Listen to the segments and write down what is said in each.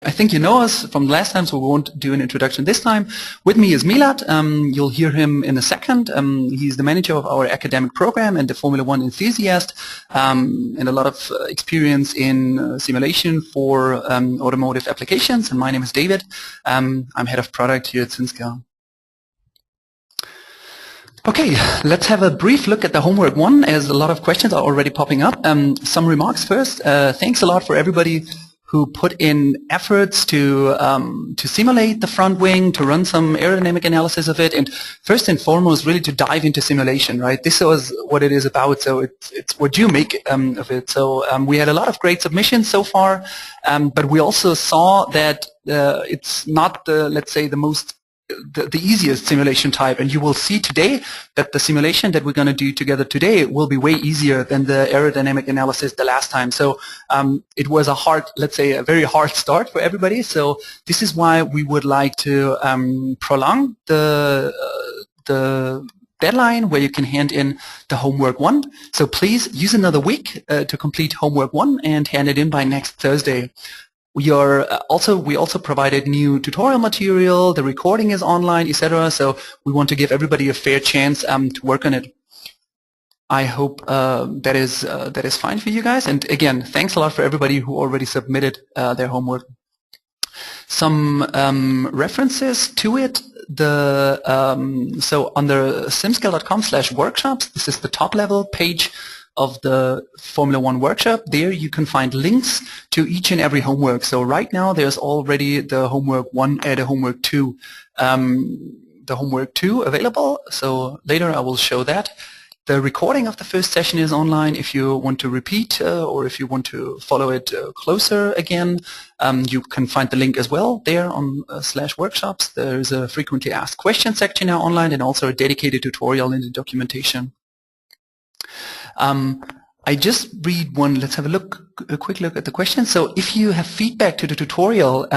I think you know us from last time, so we won't do an introduction this time. With me is Milad. You'll hear him in a second. He's the manager of our academic program and the Formula One enthusiast, and a lot of experience in simulation for automotive applications. And my name is David. I'm head of product here at SimScale. Okay, let's have a brief look at the homework one, as a lot of questions are already popping up. Some remarks first. Thanks a lot for everybody who put in efforts to simulate the front wing, to run some aerodynamic analysis of it, and first and foremost, really to dive into simulation, right? This was what it is about, so it's what you make of it. So we had a lot of great submissions so far, but we also saw that it's not the, let's say, the easiest simulation type, and you will see today that the simulation that we're going to do together today will be way easier than the aerodynamic analysis the last time. So it was a hard, let's say, a very hard start for everybody. So this is why we would like to prolong the deadline where you can hand in the homework one. So please use another week to complete homework one and hand it in by next Thursday. We also provided new tutorial material. The recording is online, etc. So we want to give everybody a fair chance to work on it. I hope that is fine for you guys. And again, thanks a lot for everybody who already submitted their homework. Some references to it. So under simscale.com/workshops, this is the top level page of the Formula One workshop. There you can find links to each and every homework. So right now there's already the homework 1 and the homework 2. The homework 2 available, so later I will show that. The recording of the first session is online. If you want to repeat or if you want to follow it closer again, you can find the link as well there on /workshops. There's a frequently asked questions section now online and also a dedicated tutorial in the documentation. I just read one. Let's have a quick look at the question. So if you have feedback to the tutorial,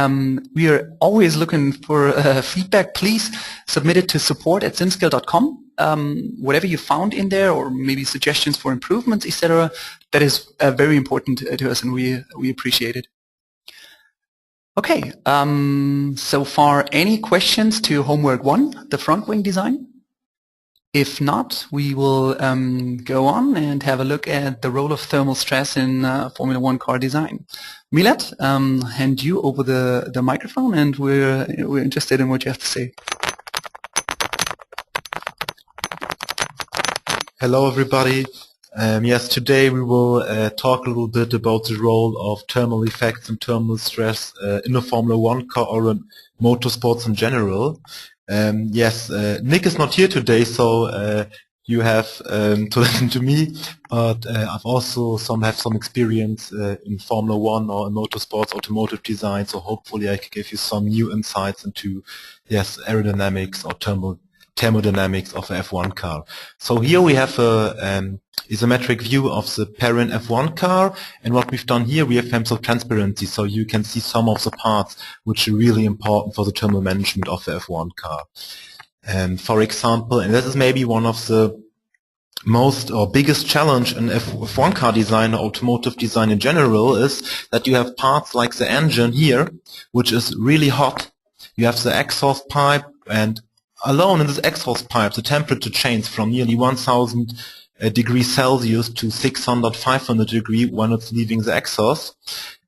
we are always looking for feedback. Please submit it to support@simscale.com. Whatever you found in there, or maybe suggestions for improvements, etc. That is very important to us, and we appreciate it. Okay. So far, any questions to homework 1, the front wing design? If not, we will go on and have a look at the role of thermal stress in Formula One car design. Milad, hand you over the microphone, and we're interested in what you have to say. Hello, everybody. Yes, today we will talk a little bit about the role of thermal effects and thermal stress in a Formula One car or in motorsports in general. Yes, Nick is not here today, so you have to listen to me, but I've also have some experience in Formula One or in motorsports, automotive design, so hopefully I can give you some new insights into, yes, aerodynamics or thermodynamics of a F1 car. So here we have a isometric view of the parent F1 car, and what we've done here, we have some transparency, so you can see some of the parts which are really important for the thermal management of the F1 car. For example, and this is maybe one of the most or biggest challenge in F1 car design or automotive design in general, is that you have parts like the engine here, which is really hot. You have the exhaust pipe, and alone in this exhaust pipe, the temperature changes from nearly 1000 degrees Celsius to 600, 500 degrees when it's leaving the exhaust.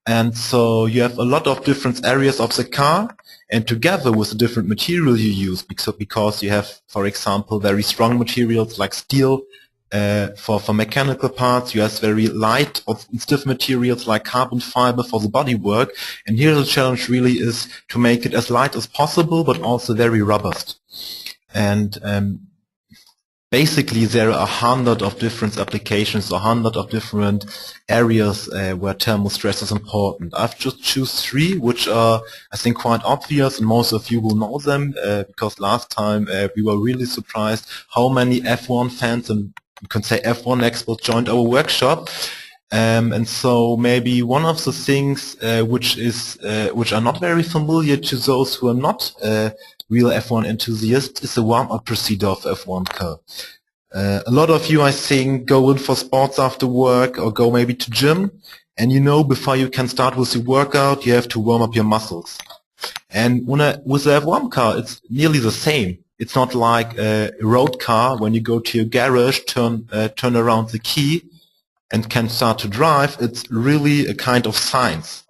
And so you have a lot of different areas of the car, and together with the different material you use, because you have, for example, very strong materials like steel for mechanical parts, you have very light or stiff materials like carbon fiber for the bodywork, and here the challenge really is to make it as light as possible but also very robust. And basically there are 100 of different applications, 100 of different areas where thermal stress is important. I've just choose 3 which are, I think, quite obvious, and most of you will know them because last time we were really surprised how many F1 fans and you can say F1 experts joined our workshop. And so maybe one of the things which are not very familiar to those who are not real F1 enthusiasts is the warm-up procedure of F1 car. A lot of you, I think, go in for sports after work or go maybe to gym, And you know, before you can start with your workout, you have to warm up your muscles. And with the F1 car, it's nearly the same. It's not like a road car when you go to your garage, turn around the key, and can start to drive. It's really a kind of science.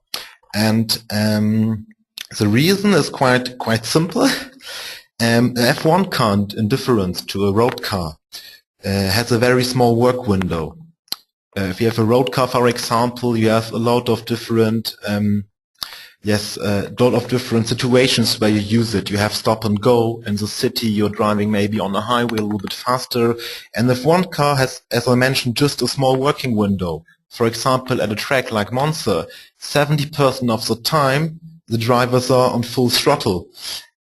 And the reason is quite simple. The F1 car, in difference to a road car, has a very small work window. If you have a road car, for example, you have a lot of different situations where you use it. You have stop and go. In the city, you're driving maybe on a highway a little bit faster. And if one car has, as I mentioned, just a small working window, for example, at a track like Monza, 70% of the time, the drivers are on full throttle.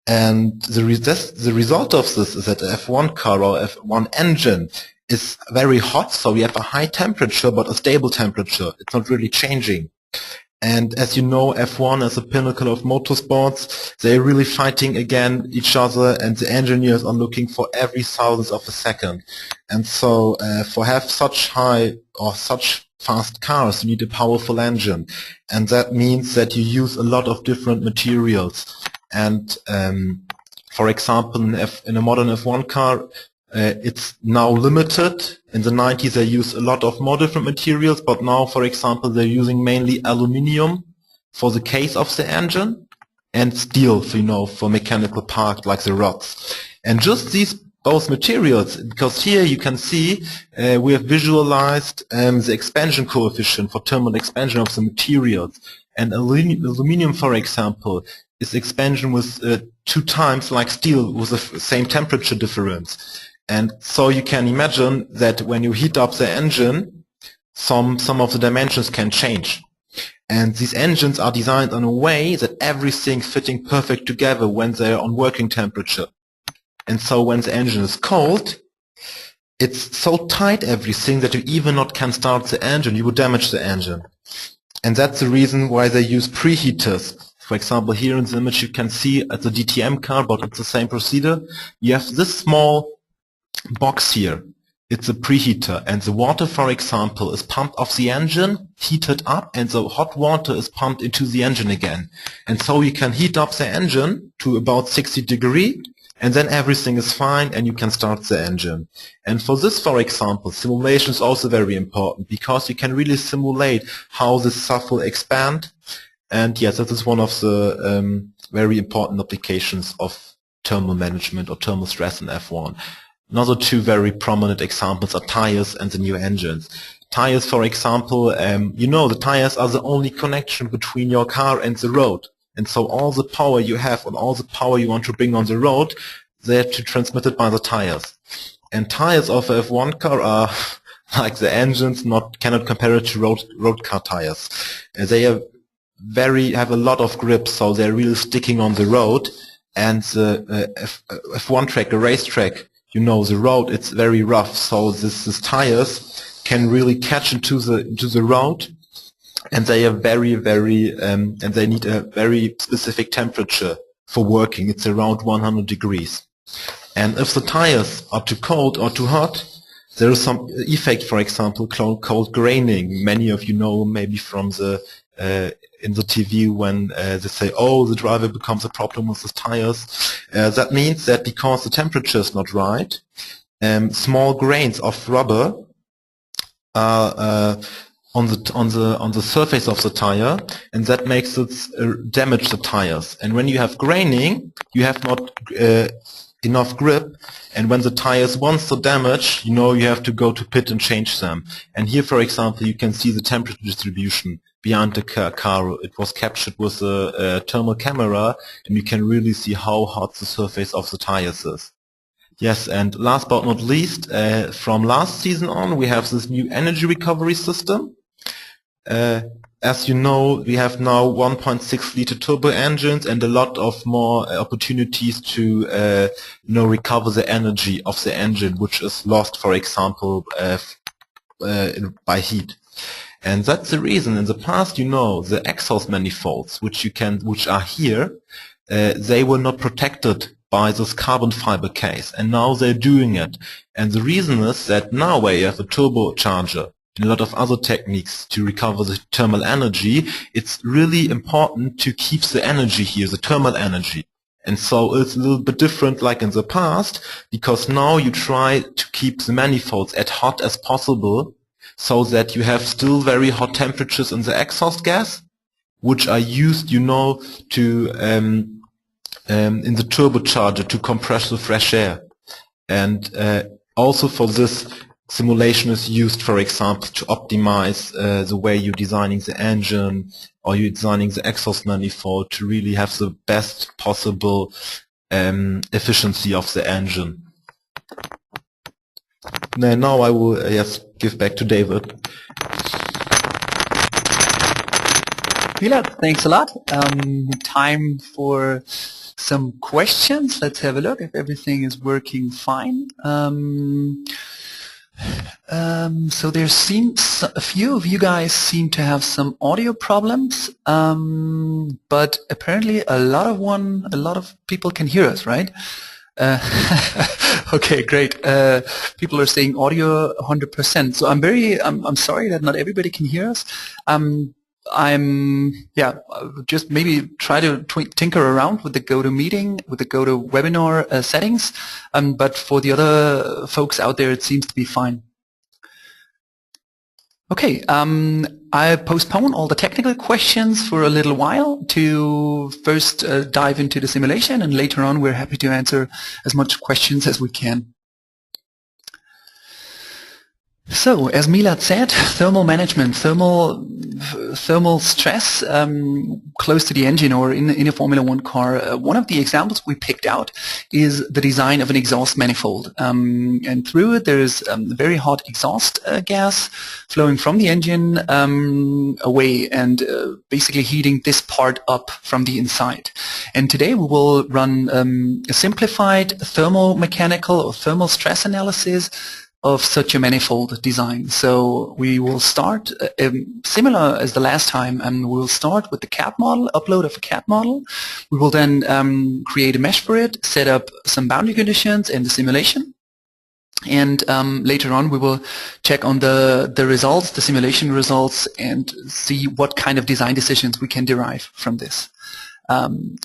And the result of this is that the F1 car or F1 engine is very hot, so we have a high temperature, but a stable temperature. It's not really changing. And as you know, F1 is a pinnacle of motorsports. They're really fighting against each other, and the engineers are looking for every thousandth of a second. And so, for have such high or such fast cars, you need a powerful engine. And that means that you use a lot of different materials. And, for example, in a modern F1 car, it's now limited. In the 90s they used a lot of more different materials, but now, for example, they're using mainly aluminium for the case of the engine and steel, for mechanical parts like the rods. And just these both materials, because here you can see we have visualized the expansion coefficient for thermal expansion of the materials. And aluminium, for example, is expansion with 2 times like steel with the same temperature difference. And so you can imagine that when you heat up the engine, some of the dimensions can change. And these engines are designed in a way that everything fitting perfect together when they're on working temperature. And so when the engine is cold, it's so tight everything that you even not can start the engine, you would damage the engine. And that's the reason why they use preheaters. For example, here in the image you can see at the DTM car, but it's the same procedure. You have this small box here. It's a preheater, and the water, for example, is pumped off the engine, heated up, and the hot water is pumped into the engine again. And so you can heat up the engine to about 60 degrees, and then everything is fine and you can start the engine. And for this, for example, simulation is also very important, because you can really simulate how this stuff will expand. And yes, that is one of the very important applications of thermal management or thermal stress in F1. Another 2 very prominent examples are tires and the new engines. Tires, for example, the tires are the only connection between your car and the road. And so all the power you have and all the power you want to bring on the road, they're transmitted by the tires. And tires of a F1 car are like the engines, cannot compare it to road car tires. They have a lot of grip, so they're really sticking on the road. And the F1 track, a racetrack, the road, it's very rough, so these tires can really catch into the road, and they are and they need a very specific temperature for working. It's around 100 degrees. And if the tires are too cold or too hot, there is some effect, for example, called graining. Many of you know maybe from the in the TV when they say, oh, the driver becomes a problem with his tires. That means that because the temperature is not right, small grains of rubber are on the surface of the tire, and that makes it damage the tires. And when you have graining, you have not enough grip, and when the tires want to damage, you have to go to pit and change them. And here, for example, you can see the temperature distribution behind the car. It was captured with a thermal camera, and you can really see how hot the surface of the tires is. Yes, and last but not least, from last season on, we have this new energy recovery system. As you know, we have now 1.6 liter turbo engines and a lot of more opportunities to recover the energy of the engine, which is lost, for example, by heat. And that's the reason. In the past, the exhaust manifolds, which are here, they were not protected by this carbon fiber case, and now they're doing it. And the reason is that now where you have a turbocharger, and a lot of other techniques to recover the thermal energy, it's really important to keep the energy here, the thermal energy. And so it's a little bit different like in the past, because now you try to keep the manifolds as hot as possible so that you have still very hot temperatures in the exhaust gas, which are used, you know, to in the turbocharger to compress the fresh air. And also for this, simulation is used, for example, to optimize the way you're designing the engine or you're designing the exhaust manifold to really have the best possible efficiency of the engine. Now I will just give back to David. Milad, thanks a lot. Time for some questions. Let's have a look if everything is working fine. So there seems a few of you guys seem to have some audio problems, but apparently a lot of people can hear us, right? Okay, great. People are saying audio 100%. So I'm sorry that not everybody can hear us. Just maybe try to tinker around with the GoToMeeting, with the GoToWebinar settings. But for the other folks out there, it seems to be fine. Okay, I postpone all the technical questions for a little while to first dive into the simulation, and later on we're happy to answer as much questions as we can. So, as Milad said, thermal management, thermal stress close to the engine or in a Formula One car. One of the examples we picked out is the design of an exhaust manifold. And through it there is very hot exhaust gas flowing from the engine away and basically heating this part up from the inside. And today we will run a simplified thermomechanical or thermal stress analysis of such a manifold design. So we will start similar as the last time, and we'll start with the CAD model, upload of a CAD model. We will then create a mesh for it, set up some boundary conditions in the simulation, and later on we will check on the results, the simulation results, and see what kind of design decisions we can derive from this.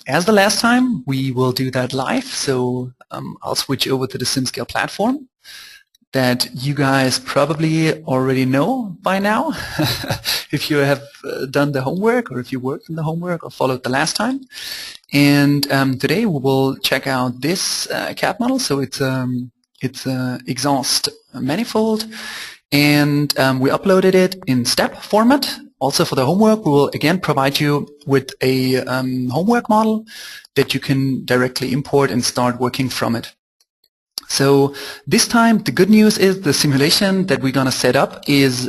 As the last time, we will do that live, so I'll switch over to the SimScale platform that you guys probably already know by now if you have done the homework or if you worked on the homework or followed the last time. And today we will check out this CAD model. So it's a exhaust manifold, and we uploaded it in step format. Also for the homework, we will again provide you with a homework model that you can directly import and start working from it. So this time the good news is the simulation that we're going to set up is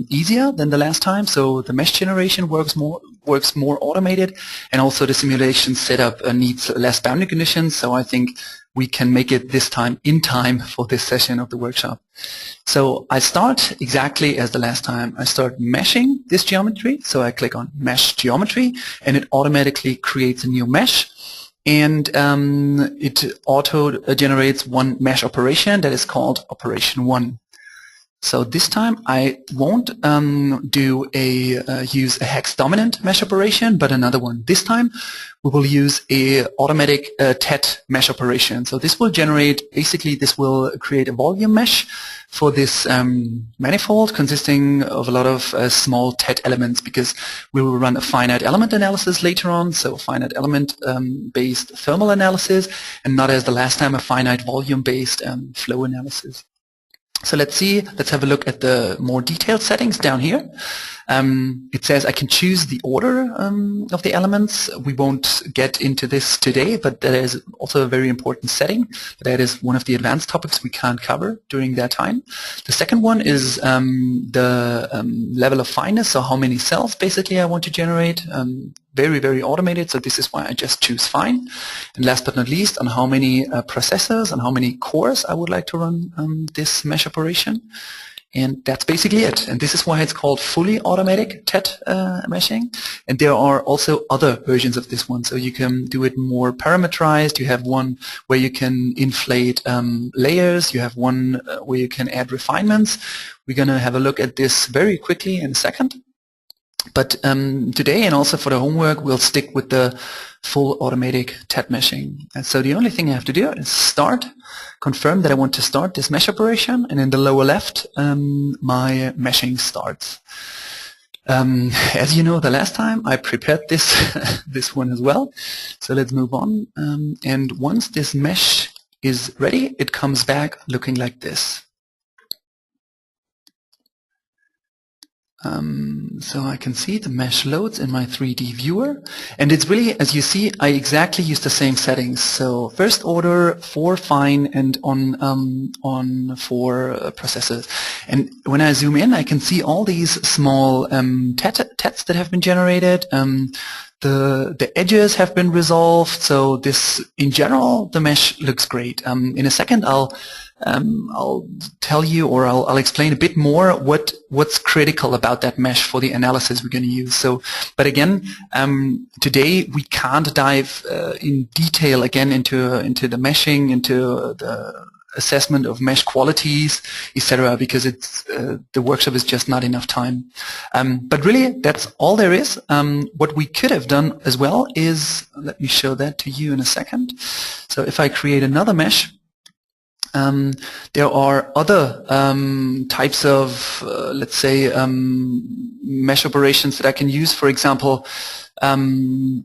easier than the last time. So the mesh generation works more automated, and also the simulation setup needs less boundary conditions. So I think we can make it this time in time for this session of the workshop. So I start exactly as the last time. I start meshing this geometry. So I click on Mesh Geometry, and it automatically creates a new mesh. And it auto-generates one mesh operation that is called Operation 1. So this time I won't use a hex dominant mesh operation, but another one. This time we will use a automatic TET mesh operation. So this will generate, basically this will create a volume mesh for this manifold consisting of a lot of small TET elements, because we will run a finite element analysis later on, so finite element based thermal analysis, and not as the last time a finite volume based flow analysis. So let's have a look at the more detailed settings down here. It says I can choose the order of the elements. We won't get into this today, but that is also a very important setting. That is one of the advanced topics we can't cover during that time. The second one is the level of fineness, so how many cells basically I want to generate. Very, very automated, so this is why I just choose fine. And last but not least, on how many processors and how many cores I would like to run this mesh operation. And that's basically it. And this is why it's called fully automatic TET meshing. And there are also other versions of this one. So you can do it more parameterized. You have one where you can inflate layers. You have one where you can add refinements. We're going to have a look at this very quickly in a second. But today and also for the homework, we'll stick with the full automatic TET meshing. And so the only thing I have to do is start, confirm that I want to start this mesh operation, and in the lower left, my meshing starts. As you know, the last time I prepared this this one as well. So let's move on. And once this mesh is ready, it comes back looking like this. So I can see the mesh loads in my 3D viewer, and it's really, as you see, I exactly use the same settings. So first order, for fine, and on for processes. And when I zoom in, I can see all these small TETs that have been generated. The edges have been resolved. So this, in general, the mesh looks great. In a second, I'll tell you, or I'll explain a bit more what's critical about that mesh for the analysis we're going to use. So, but again, today we can't dive in detail again into the meshing, into the assessment of mesh qualities, etc., because it's the workshop is just not enough time. But really, that's all there is. What we could have done as well is, let me show that to you in a second. So if I create another mesh, there are other types of, let's say, mesh operations that I can use. For example, the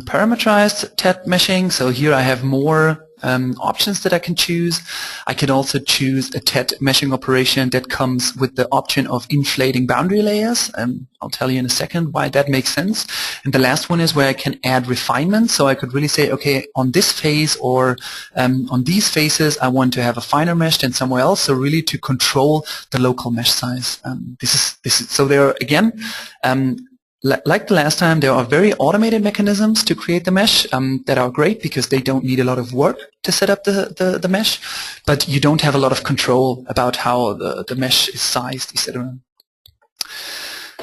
parameterized TET meshing. So here I have more options that I can choose. I can also choose a TET meshing operation that comes with the option of inflating boundary layers. I'll tell you in a second why that makes sense. And the last one is where I can add refinements. So I could really say, okay, on this phase or on these phases, I want to have a finer mesh than somewhere else. So really to control the local mesh size. This is so there are, again, like the last time, there are very automated mechanisms to create the mesh that are great because they don't need a lot of work to set up the mesh, but you don't have a lot of control about how the mesh is sized, etc.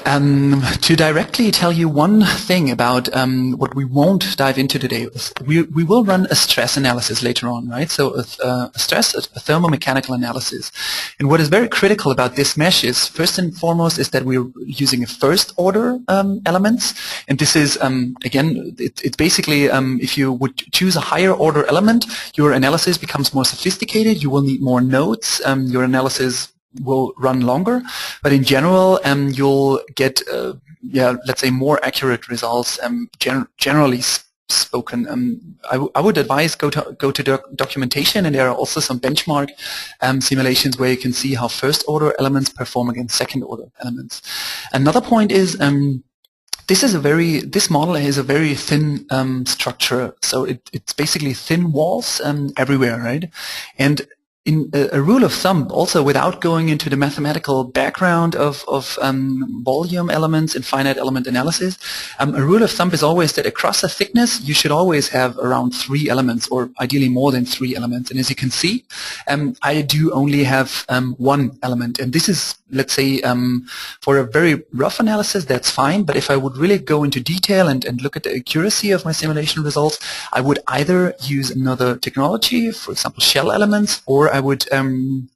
To directly tell you one thing about what we won't dive into today, we will run a stress analysis later on, right? So a thermomechanical analysis. And what is very critical about this mesh is, first and foremost, is that we're using a first order elements. And this is, again, it's basically, if you would choose a higher order element, your analysis becomes more sophisticated, you will need more nodes, your analysis will run longer, but in general, you'll get, let's say, more accurate results. Generally spoken, I would advise go to documentation, and there are also some benchmark simulations where you can see how first order elements perform against second order elements. Another point is, this model is a very thin structure, so it's basically thin walls everywhere, right? And in a rule of thumb, also without going into the mathematical background of volume elements and finite element analysis, a rule of thumb is always that across a thickness you should always have around 3 elements, or ideally more than 3 elements. And as you can see, I do only have 1 element, and this is, let's say, for a very rough analysis, that's fine. But if I would really go into detail and look at the accuracy of my simulation results, I would either use another technology, for example, shell elements, or I would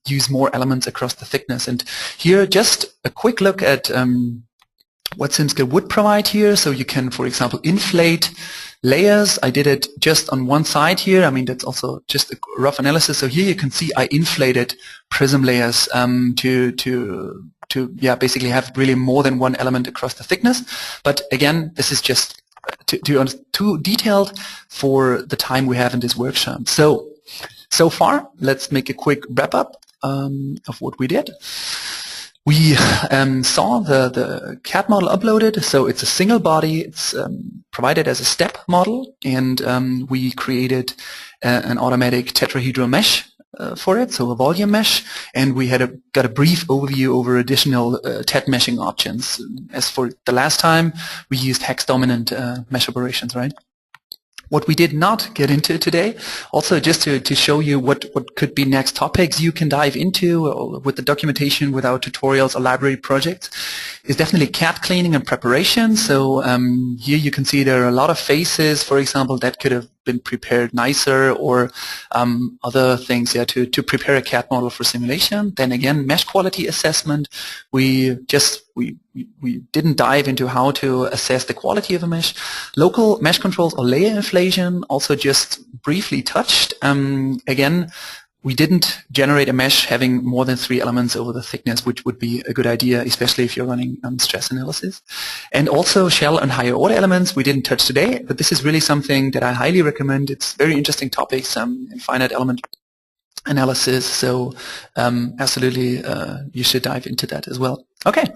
use more elements across the thickness. And here, just a quick look at what SimScale would provide here. So you can, for example, inflate layers. I did it just on one side here. I mean, that's also just a rough analysis. So here you can see I inflated prism layers to basically have really more than 1 element across the thickness. But again, this is just too detailed for the time we have in this workshop. So far, let's make a quick wrap-up of what we did. We saw the CAD model uploaded, so it's a single body. It's provided as a step model, and we created an automatic tetrahedral mesh for it, so a volume mesh, and we got a brief overview over additional TET meshing options. As for the last time, we used hex-dominant mesh operations, right? What we did not get into today, also just to show you what could be next topics you can dive into with the documentation, with our tutorials or library projects, is definitely CAD cleaning and preparation. So here you can see there are a lot of faces, for example, that could have been prepared nicer, or other things, yeah, to prepare a CAD model for simulation. Then again, mesh quality assessment. We didn't dive into how to assess the quality of a mesh. Local mesh controls or layer inflation, also just briefly touched. Again, we didn't generate a mesh having more than 3 elements over the thickness, which would be a good idea, especially if you're running stress analysis. And also shell and higher order elements we didn't touch today, but this is really something that I highly recommend. It's very interesting topics in finite element analysis, so absolutely you should dive into that as well. Okay.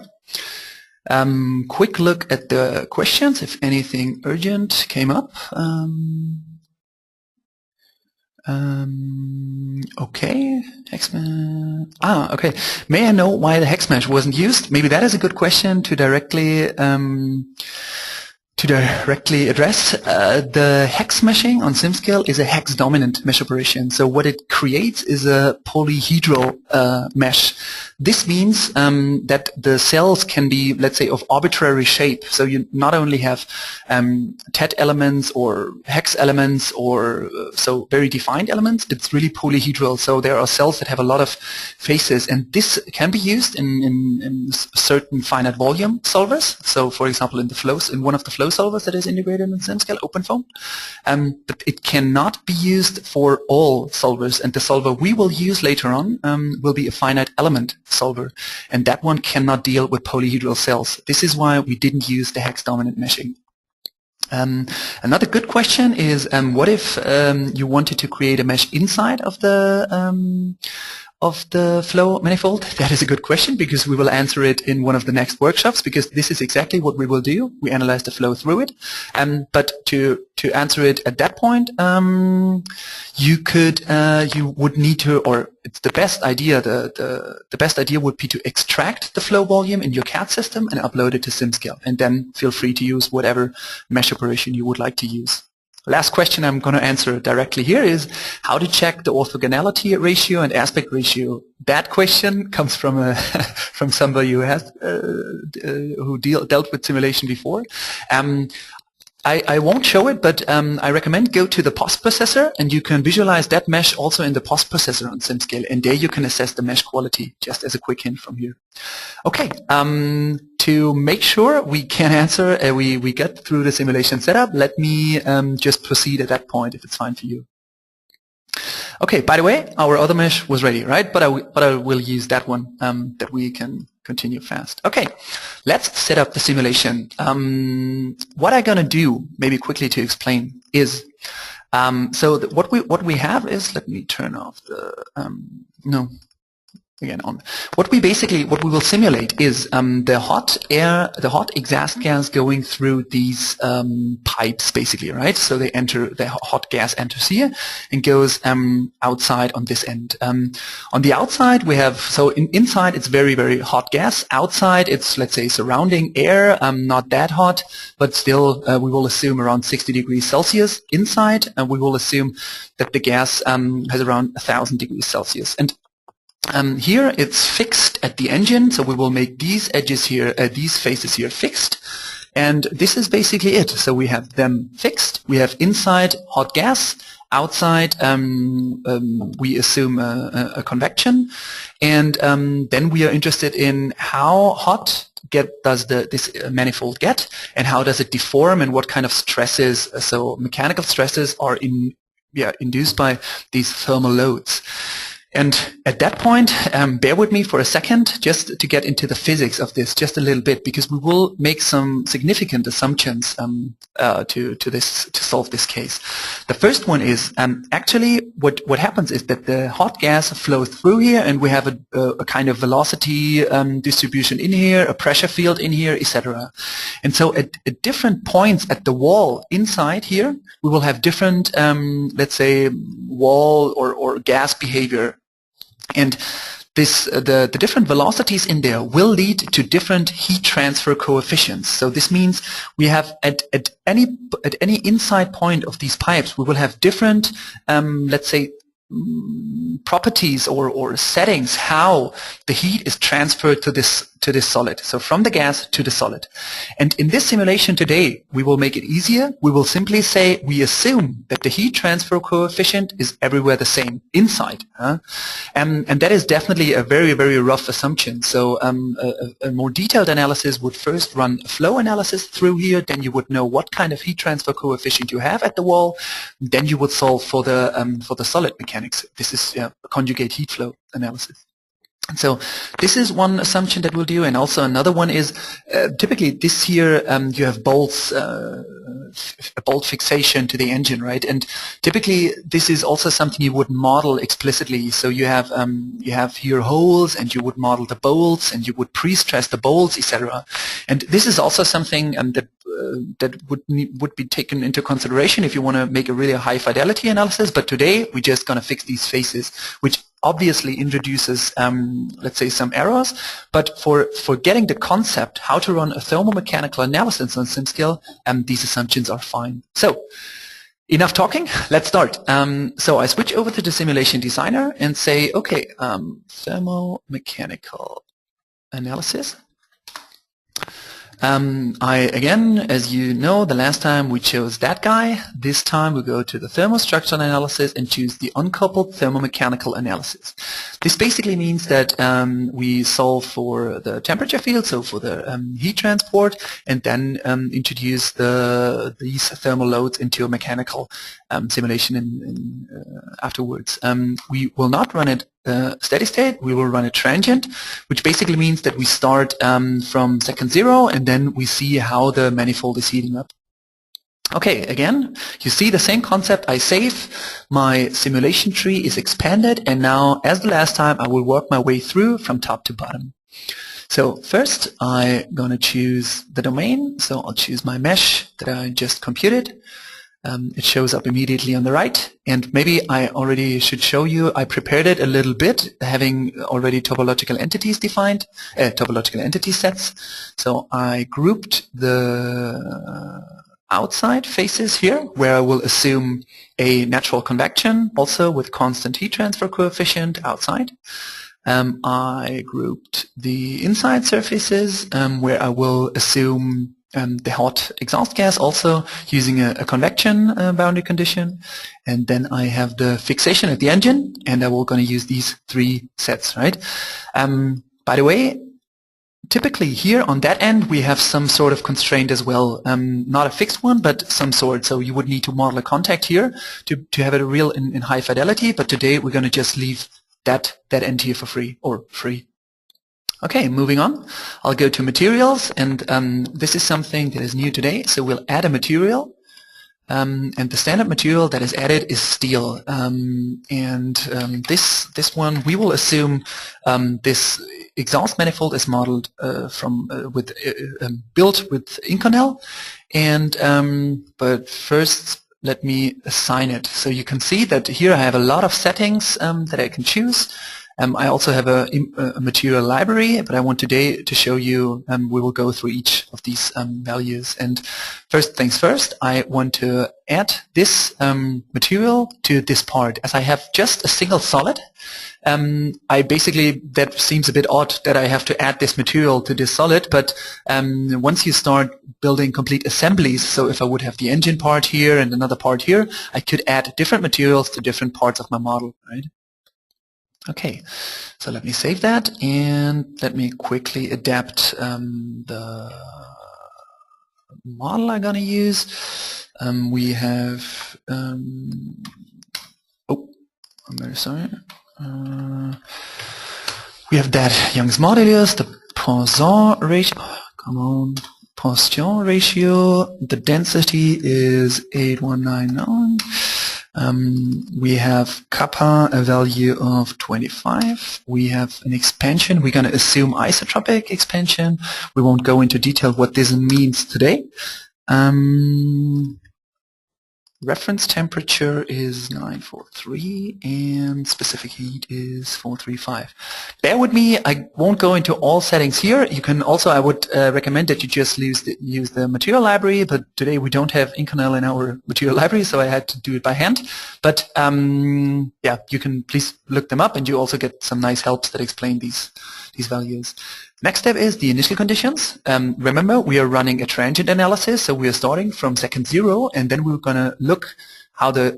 Quick look at the questions, if anything urgent came up. Okay, hex mesh. Okay. May I know why the hex mesh wasn't used? Maybe that is a good question to directly address. The hex meshing on SimScale is a hex dominant mesh operation. So what it creates is a polyhedral mesh. This means that the cells can be, let's say, of arbitrary shape. So you not only have tet elements or hex elements or so very defined elements, it's really polyhedral. So there are cells that have a lot of faces, and this can be used in certain finite volume solvers. So for example, in one of the flow solvers that is integrated in SimScale, OpenFOAM. But it cannot be used for all solvers, and the solver we will use later on will be a finite element solver, and that one cannot deal with polyhedral cells. This is why we didn't use the hex dominant meshing. Another good question is what if you wanted to create a mesh inside of the flow manifold? That is a good question, because we will answer it in one of the next workshops, because this is exactly what we will do. We analyze the flow through it. But to answer it at that point, you would need to, or it's the best idea, the best idea would be to extract the flow volume in your CAD system and upload it to SimScale, and then feel free to use whatever mesh operation you would like to use. Last question I'm going to answer directly here is how to check the orthogonality ratio and aspect ratio. That question comes from from somebody who has dealt with simulation before. I won't show it, but I recommend go to the postprocessor, and you can visualize that mesh also in the postprocessor on SimScale, and there you can assess the mesh quality, just as a quick hint from here. Okay, to make sure we can answer, we get through the simulation setup, let me just proceed at that point, if it's fine for you. Okay, by the way, our other mesh was ready, right? But I will use that one that we can continue fast. Okay, let's set up the simulation. What I'm gonna do, maybe quickly to explain, is what we have is, let me turn off the on. What we will simulate is the hot exhaust gas going through these pipes, basically, right? So the hot gas enters here and goes outside on this end. On the outside we have, inside it's very, very hot gas. Outside it's, let's say, surrounding air, not that hot, but still we will assume around 60 degrees Celsius. Inside we will assume that the gas has around 1,000 degrees Celsius. And here it's fixed at the engine, so we will make these edges here, these faces here fixed, and this is basically it. So we have them fixed, we have inside hot gas, outside we assume a convection, and then we are interested in how hot does this manifold get, and how does it deform, and what kind of stresses, so mechanical stresses are induced by these thermal loads. And at that point, bear with me for a second just to get into the physics of this just a little bit, because we will make some significant assumptions to solve this case. The first one is actually what happens is that the hot gas flows through here, and we have a kind of velocity distribution in here, a pressure field in here, etc. And so at different points at the wall inside here, we will have different, let's say, wall or gas behavior. And the different velocities in there will lead to different heat transfer coefficients. So this means we have at any inside point of these pipes, we will have different, let's say, properties or settings how the heat is transferred to this solid. So from the gas to the solid. And in this simulation today, we will make it easier. We will simply say we assume that the heat transfer coefficient is everywhere the same inside. And that is definitely a very, very rough assumption. So a more detailed analysis would first run a flow analysis through here. Then you would know what kind of heat transfer coefficient you have at the wall. Then you would solve for the solid mechanics. This is a conjugate heat flow analysis. And so this is one assumption that we'll do, and also another one is typically this here you have bolts, a bolt fixation to the engine, right? And typically this is also something you would model explicitly. So you have here holes, and you would model the bolts, and you would pre-stress the bolts, etc. And this is also something that would be taken into consideration if you want to make a really high fidelity analysis. But today we're just going to fix these phases, which obviously introduces, let's say, some errors. But for getting the concept how to run a thermomechanical analysis on SimScale, these assumptions are fine. So enough talking, let's start. So I switch over to the simulation designer and say, okay, thermomechanical analysis. Again, as you know, the last time we chose that guy. This time we go to the thermostructural analysis and choose the uncoupled thermomechanical analysis. This basically means that we solve for the temperature field, so for the heat transport, and then introduce these thermal loads into a mechanical simulation afterwards. We will not run it steady state, we will run a transient, which basically means that we start from second 0 and then we see how the manifold is heating up. Okay, again, you see the same concept. I save, my simulation tree is expanded, and now, as the last time, I will work my way through from top to bottom. So first, I'm going to choose the domain. So I'll choose my mesh that I just computed. It shows up immediately on the right, and maybe I already should show you, I prepared it a little bit, having already topological entities defined, topological entity sets. So I grouped the outside faces here, where I will assume a natural convection, also with constant heat transfer coefficient outside. I grouped the inside surfaces, where I will assume the hot exhaust gas, also using a convection boundary condition. And then I have the fixation at the engine, and I will going to use these 3 sets, right? By the way, typically here on that end we have some sort of constraint as well, not a fixed one, but some sort. So you would need to model a contact here to have it real in high fidelity, but today we're going to just leave that end here for free, or free. Okay, moving on. I'll go to materials, and this is something that is new today. So we'll add a material, and the standard material that is added is steel. This one we will assume this exhaust manifold is modeled built with Inconel, and but first let me assign it. So you can see that here I have a lot of settings that I can choose. I also have a material library, but I want today to show you, we will go through each of these values. And first things first, I want to add this material to this part. As I have just a single solid, that seems a bit odd that I have to add this material to this solid, but once you start building complete assemblies, so if I would have the engine part here and another part here, I could add different materials to different parts of my model, right? Okay, so let me save that, and let me quickly adapt the model I'm going to use. We have, oh, I'm very sorry. We have that Young's modulus, the Poisson ratio, come on, Poisson ratio, the density is 8199. We have kappa, a value of 25. We have an expansion. We're going to assume isotropic expansion. We won't go into detail what this means today. Reference temperature is 943 and specific heat is 435. Bear with me, I won't go into all settings here. You can also, I would recommend that you just use the material library, but today we don't have Inconel in our material library, so I had to do it by hand. But yeah, you can please look them up and you also get some nice helps that explain these values. Next step is the initial conditions. Remember, we are running a transient analysis, so we are starting from second 0, and then we're going to look how the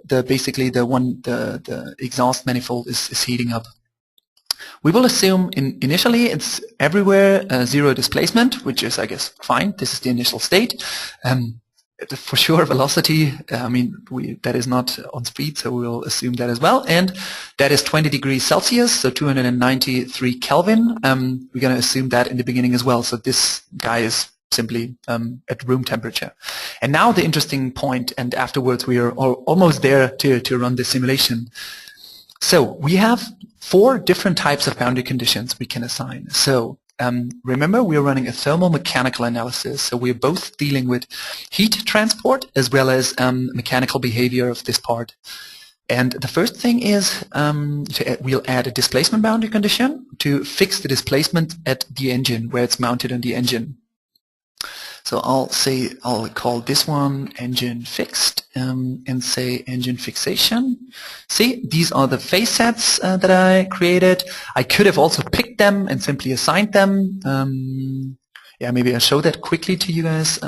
exhaust manifold is heating up. We will assume initially it's everywhere 0 displacement, which is, I guess, fine. This is the initial state. For sure, velocity, I mean, that is not on speed, so we'll assume that as well. And that is 20 degrees Celsius, so 293 Kelvin. We're going to assume that in the beginning as well. So this guy is simply at room temperature. And now the interesting point, and afterwards we are almost there to run the simulation. So we have 4 different types of boundary conditions we can assign. So remember, we are running a thermal-mechanical analysis, so we're both dealing with heat transport as well as mechanical behavior of this part. And the first thing is we'll add a displacement boundary condition to fix the displacement at the engine, where it's mounted on the engine. So I'll call this one engine fixed and say engine fixation. See, these are the phase sets that I created. I could have also picked them and simply assigned them. Yeah, maybe I'll show that quickly to you guys.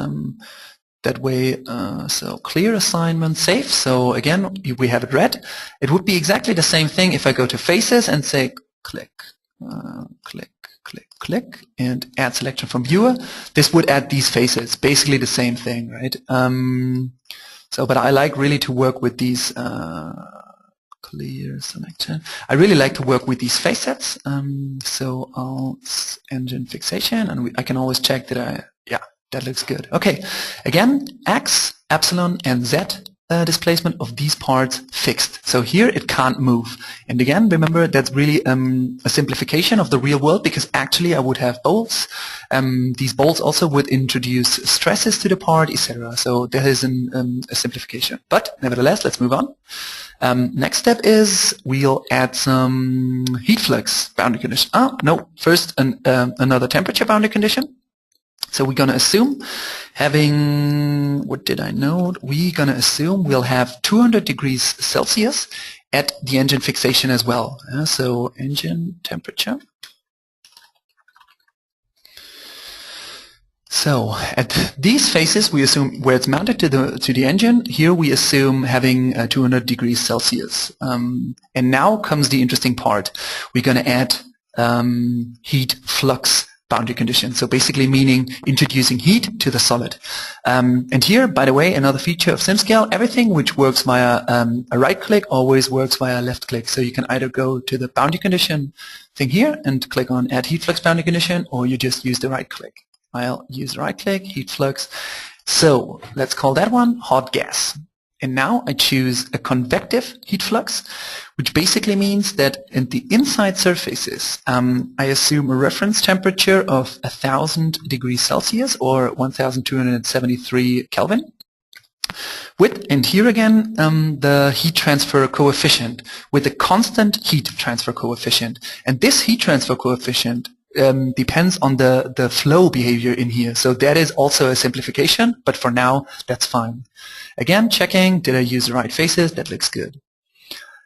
That way, so clear assignment, save. So again, we have it red. It would be exactly the same thing if I go to phases and say click, click, click, click, and add selection from viewer. This would add these phases, basically the same thing, right? But I like really to work with these clear selection. I really like to work with these phase sets. So I'll engine fixation, and I can always check that that looks good. Okay, again, X, epsilon, and Z displacement of these parts fixed. So here it can't move. And again, remember, that's really a simplification of the real world, because actually I would have bolts. These bolts also would introduce stresses to the part, etc. So there is a simplification. But nevertheless, let's move on. Next step is we'll add some heat flux boundary condition. First another temperature boundary condition. So we're going to assume having, what did I note? We're going to assume we'll have 200 degrees Celsius at the engine fixation as well. So engine temperature. So at these phases, we assume where it's mounted to the engine. Here we assume having 200 degrees Celsius. And now comes the interesting part. We're going to add heat flux boundary condition. So basically meaning introducing heat to the solid. And here, by the way, another feature of SimScale, everything which works via a right click always works via a left click. So you can either go to the boundary condition thing here and click on add heat flux boundary condition, or you just use the right click. I'll use right click, heat flux. So let's call that one hot gas. And now I choose a convective heat flux, which basically means that in the inside surfaces, I assume a reference temperature of 1000 degrees Celsius or 1273 Kelvin. And here again, the heat transfer coefficient with a constant heat transfer coefficient. And this heat transfer coefficient depends on the flow behavior in here. So that is also a simplification, but for now, that's fine. Again, checking, did I use the right phases? That looks good.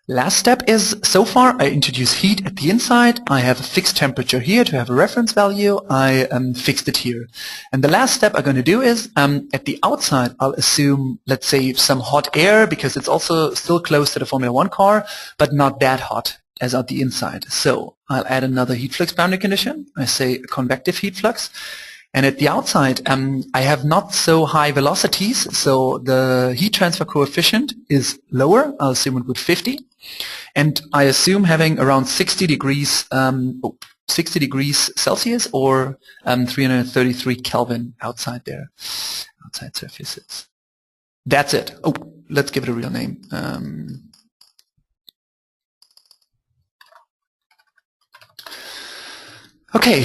Last step is, so far I introduce heat at the inside. I have a fixed temperature here to have a reference value. I fixed it here. And the last step I'm going to do is, at the outside, I'll assume, let's say, some hot air, because it's also still close to the Formula 1 car, but not that hot as at the inside. So I'll add another heat flux boundary condition. I say convective heat flux. And at the outside, I have not so high velocities, so the heat transfer coefficient is lower. I'll assume it with 50. And I assume having around 60 degrees Celsius or 333 Kelvin outside there, outside surfaces. That's it. Oh, let's give it a real name. Okay,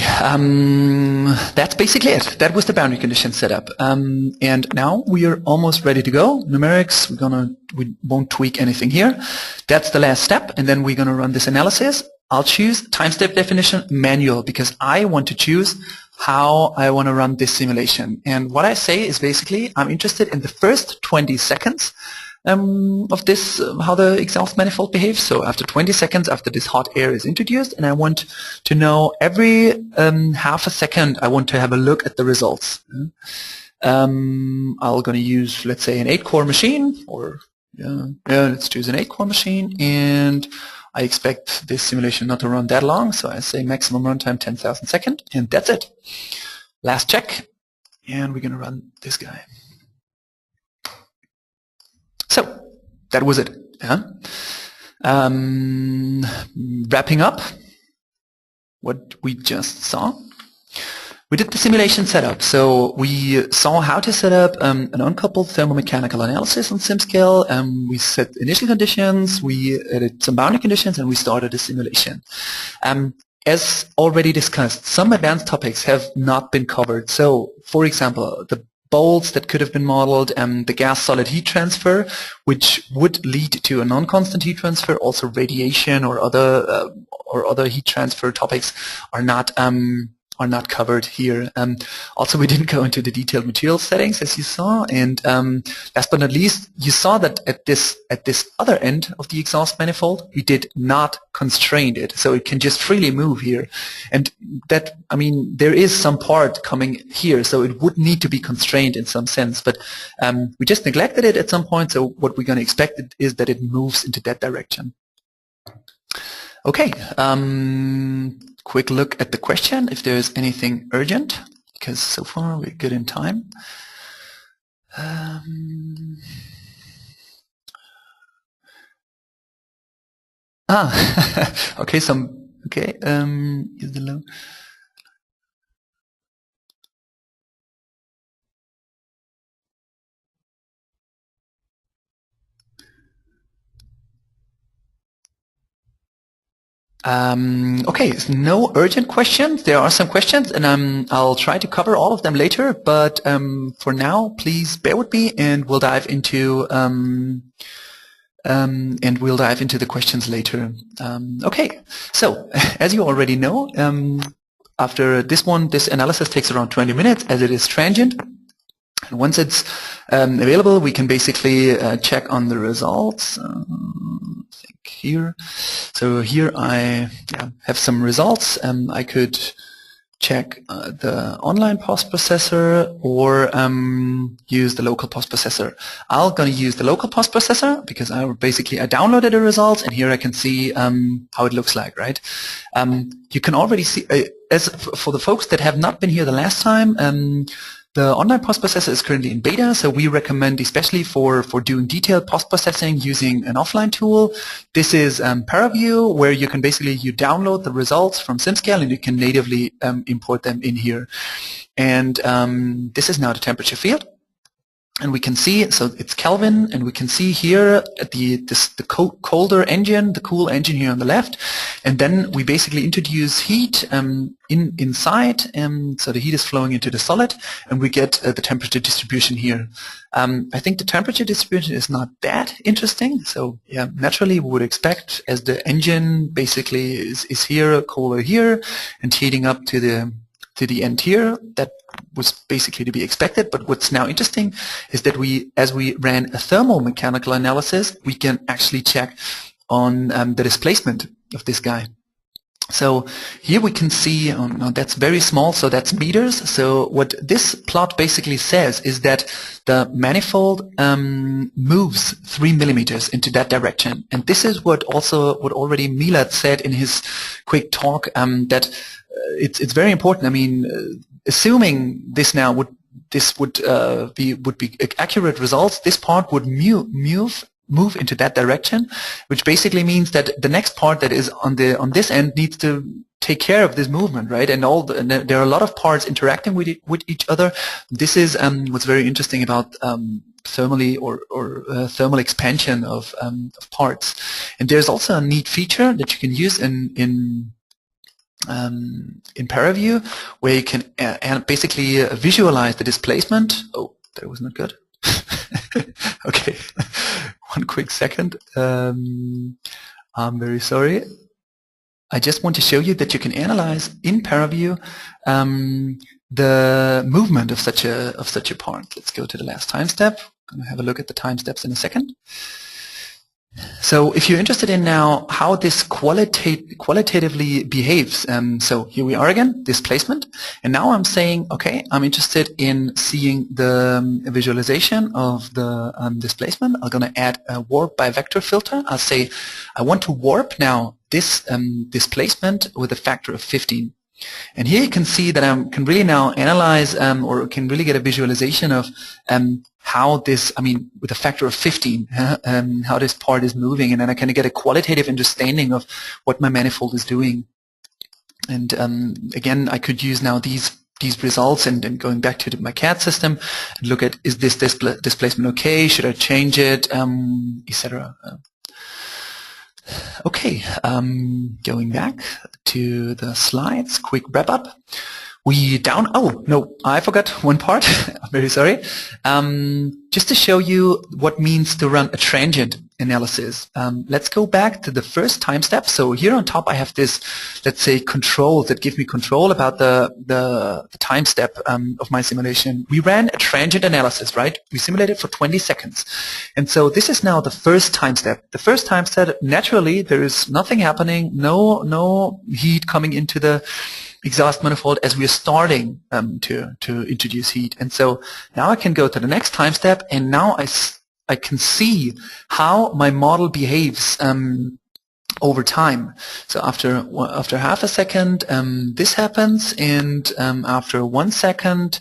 that's basically it. That was the boundary condition setup. And now we are almost ready to go. Numerics, we won't tweak anything here. That's the last step, and then we're gonna run this analysis. I'll choose time step definition manual because I want to choose how I want to run this simulation. And what I say is basically I'm interested in the first 20 seconds of this, how the exhaust manifold behaves. So after 20 seconds after this hot air is introduced, and I want to know every half a second, I want to have a look at the results. I'm going to use, let's say, an 8-core machine, or let's choose an 8-core machine, and I expect this simulation not to run that long, so I say maximum runtime 10,000 seconds, and that's it. Last check, and we're going to run this guy. So that was it. Yeah. Wrapping up what we just saw. We did the simulation setup. So we saw how to set up an uncoupled thermomechanical analysis on SimScale. We set initial conditions, we added some boundary conditions, and we started a simulation. As already discussed, some advanced topics have not been covered. So, for example, the bolts that could have been modeled, the gas-solid heat transfer, which would lead to a non-constant heat transfer. Also, radiation or other heat transfer topics are not covered here. Also, we didn't go into the detailed material settings, as you saw. And last but not least, you saw that at this other end of the exhaust manifold, we did not constrain it, so it can just freely move here. And that, I mean, there is some part coming here, so it would need to be constrained in some sense. But we just neglected it at some point. So what we're going to expect is that it moves into that direction. Okay. Quick look at the question, if there's anything urgent, because so far we're good in time. Okay, use the low. Okay, so no urgent questions. There are some questions, and I'll try to cover all of them later. But for now, please bear with me, and we'll dive into the questions later. Okay, so as you already know, after this analysis takes around 20 minutes, as it is transient. And once it's available, we can basically check on the results. I think here. So here I have some results. I could check the online postprocessor or use the local postprocessor. I'm going to use the local postprocessor because I downloaded the results, and here I can see how it looks like, right? You can already see, as for the folks that have not been here the last time, the online postprocessor is currently in beta, so we recommend, especially for doing detailed postprocessing, using an offline tool. This is ParaView, where you can you download the results from SimScale and you can natively import them in here. And this is now the temperature field. And we can see, so it's Kelvin, and we can see here at the colder engine, the cool engine here on the left, and then we basically introduce heat inside, so the heat is flowing into the solid, and we get the temperature distribution here. I think the temperature distribution is not that interesting, so yeah, naturally we would expect, as the engine basically is here, cooler here, and heating up to the end here, that was basically to be expected. But what's now interesting is that as we ran a thermomechanical analysis, we can actually check on the displacement of this guy. So here we can see, now that's very small, so that's meters. So what this plot basically says is that the manifold moves 3 millimeters into that direction. And this is what already Milad said in his quick talk, that it's very important. I mean, assuming this now would be accurate results, this part would move into that direction, which basically means that the next part that is on this end needs to take care of this movement, right? And there are a lot of parts interacting with each other. This is what's very interesting about thermally or thermal expansion of parts. And there's also a neat feature that you can use in in ParaView, where you can basically visualize the displacement. Oh, that was not good. Okay, one quick second. I'm very sorry. I just want to show you that you can analyze in ParaView the movement of such a part. Let's go to the last time step. I'm going to have a look at the time steps in a second. So if you're interested in now how this qualitatively behaves, so here we are again, displacement, and now I'm saying, okay, I'm interested in seeing the visualization of the displacement. I'm going to add a warp by vector filter. I'll say I want to warp now this displacement with a factor of 15. And here you can see that I can really now analyze or can really get a visualization of how this, with a factor of 15, how this part is moving, and then I kind of get a qualitative understanding of what my manifold is doing. And again, I could use now these results and then going back to my CAD system and look at, is this displacement okay? Should I change it? Etc. Okay, going back to the slides, quick wrap up. Oh no, I forgot one part. I'm very sorry. Just to show you what means to run a transient analysis. Let's go back to the first time step. So here on top I have this, let's say, control that give me control about the time step of my simulation. We ran a transient analysis, right? We simulated for 20 seconds. And so this is now the first time step. The first time step, naturally, there is nothing happening, no heat coming into the exhaust manifold as we're starting to introduce heat. And so now I can go to the next time step, and now I can see how my model behaves over time. So after half a second, this happens, and after 1 second,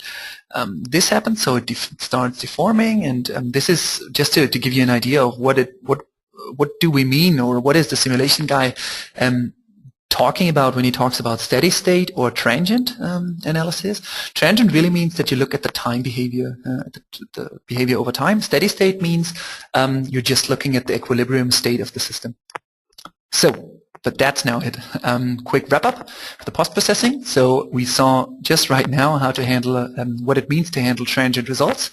this happens. So it starts deforming, and this is just to give you an idea of what do we mean, or what is the simulation guy talking about when he talks about steady state or transient analysis. Transient really means that you look at the time behavior, the behavior over time. Steady state means you're just looking at the equilibrium state of the system. So, but that's now it. Quick wrap up of the post-processing. So we saw just right now how to handle what it means to handle transient results.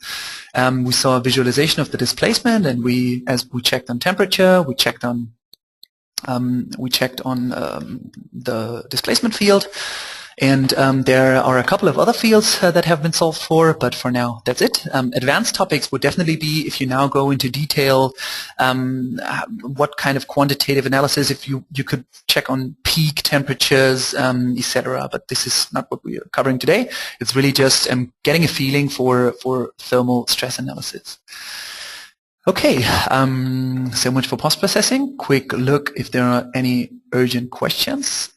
We saw a visualization of the displacement, and as we checked on temperature, we checked on the displacement field, and there are a couple of other fields that have been solved for, but for now that's it. Advanced topics would definitely be if you now go into detail what kind of quantitative analysis, if you could check on peak temperatures, etc. But this is not what we are covering today. It's really just getting a feeling for thermal stress analysis. Okay, so much for post-processing. Quick look if there are any urgent questions.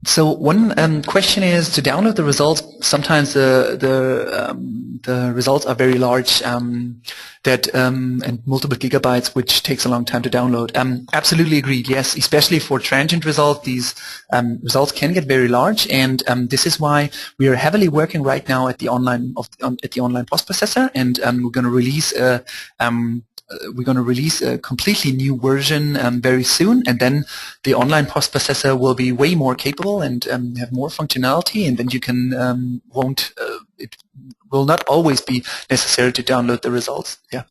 So one question is to download the results. Sometimes the results are very large, and multiple gigabytes, which takes a long time to download. Absolutely agreed. Yes, especially for transient results, these results can get very large, and this is why we are heavily working right now at the online post processor, and we're going to release a completely new version very soon, and then the online post-processor will be way more capable and have more functionality, and then you can it will not always be necessary to download the results. Yeah.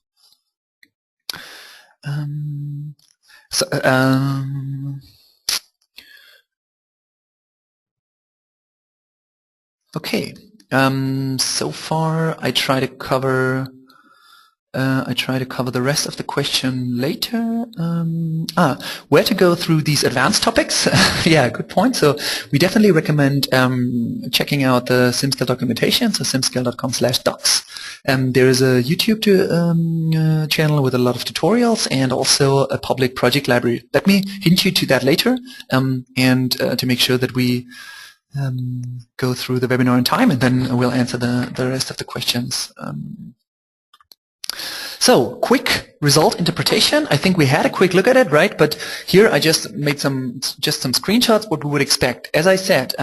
Okay. So far, I try to cover the rest of the question later. Where to go through these advanced topics? Yeah, good point. So we definitely recommend checking out the SimScale documentation, so simscale.com/docs. There is a YouTube channel with a lot of tutorials and also a public project library. Let me hint you to that later, and to make sure that we go through the webinar in time, and then we'll answer the rest of the questions. So, quick result interpretation. I think we had a quick look at it, right? But here I just made some screenshots what we would expect. As I said,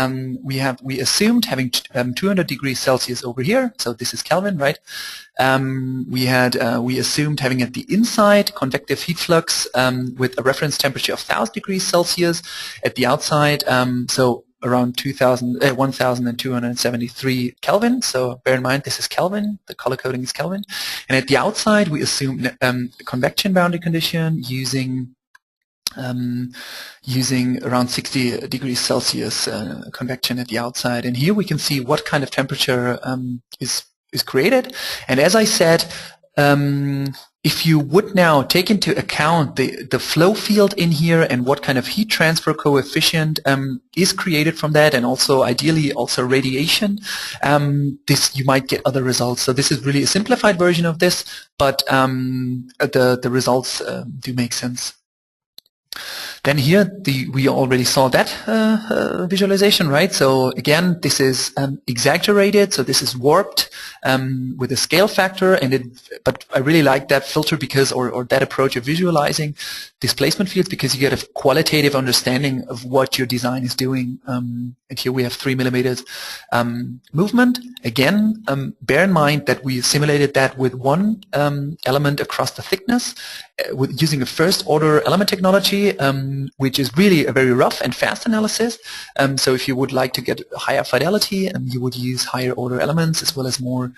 we assumed having 200 degrees Celsius over here. So this is Kelvin, right? We assumed having at the inside convective heat flux with a reference temperature of 1000 degrees Celsius. At the outside, so around 1273 Kelvin. So bear in mind this is Kelvin, the color coding is Kelvin. And at the outside we assume convection boundary condition using around 60 degrees Celsius convection at the outside. And here we can see what kind of temperature is created. And as I said, if you would now take into account the flow field in here and what kind of heat transfer coefficient is created from that, and also ideally also radiation, you might get other results. So this is really a simplified version of this, but the results do make sense. Then here we already saw that visualization, right? So again, this is exaggerated, so this is warped with a scale factor, but I really like that filter because, or that approach of visualizing displacement fields, because you get a qualitative understanding of what your design is doing. And here we have 3 millimeters movement. Again, bear in mind that we simulated that with one element across the thickness with using a first order element technology, which is really a very rough and fast analysis. So if you would like to get higher fidelity, you would use higher order elements as well as more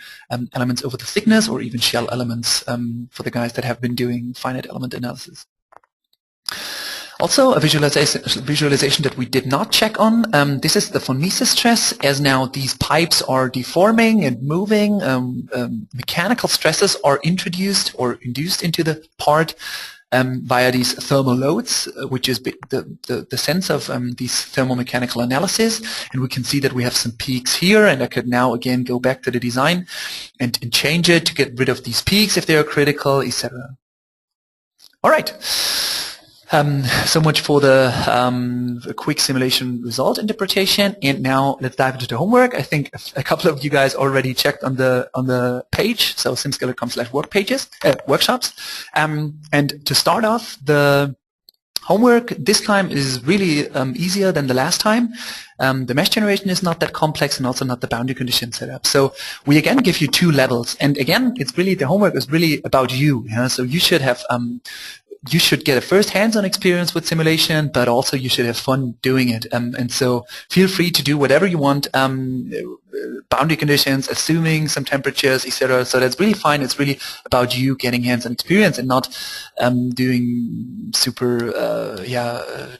elements over the thickness, or even shell elements for the guys that have been doing finite element analysis. Also, a visualization that we did not check on, this is the von Mises stress. As now these pipes are deforming and moving, mechanical stresses are introduced or induced into the part via these thermal loads, which is the sense of these thermomechanical analysis. And we can see that we have some peaks here, and I could now again go back to the design and change it to get rid of these peaks if they are critical, etc. All right. So much for the quick simulation result interpretation, and now let's dive into the homework. I think a couple of you guys already checked on the page, so simscale.com/workshops. And to start off, the homework this time is really easier than the last time. The mesh generation is not that complex, and also not the boundary condition setup. So we again give you 2 levels, and again, it's really, the homework is really about you. So you should have you should get a first hands-on experience with simulation, but also you should have fun doing it. And so feel free to do whatever you want, boundary conditions, assuming some temperatures, etc. So that's really fine. It's really about you getting hands-on experience and not doing super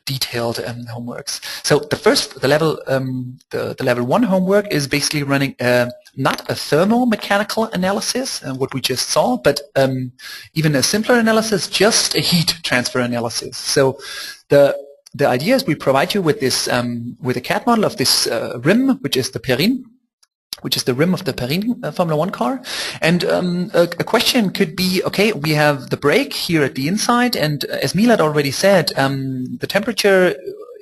detailed homeworks. So the level 1 homework is basically running not a thermomechanical analysis, what we just saw, but even a simpler analysis, just a heat transfer analysis. So the idea is we provide you with this with a CAD model of this rim, which is the Perrine, which is the rim of the Perrine Formula 1 car. And a question could be, okay, we have the brake here at the inside, and as Milad already said, the temperature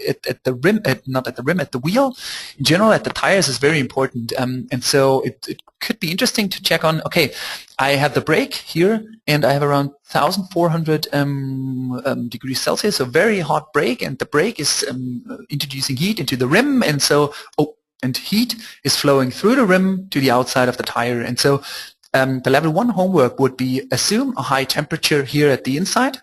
at the rim, not at the rim, at the wheel, in general at the tires is very important. And so it could be interesting to check on, okay, I have the brake here, and I have around 1400 degrees Celsius, so very hot brake, and the brake is introducing heat into the rim, and so, and heat is flowing through the rim to the outside of the tire. And so the level 1 homework would be assume a high temperature here at the inside,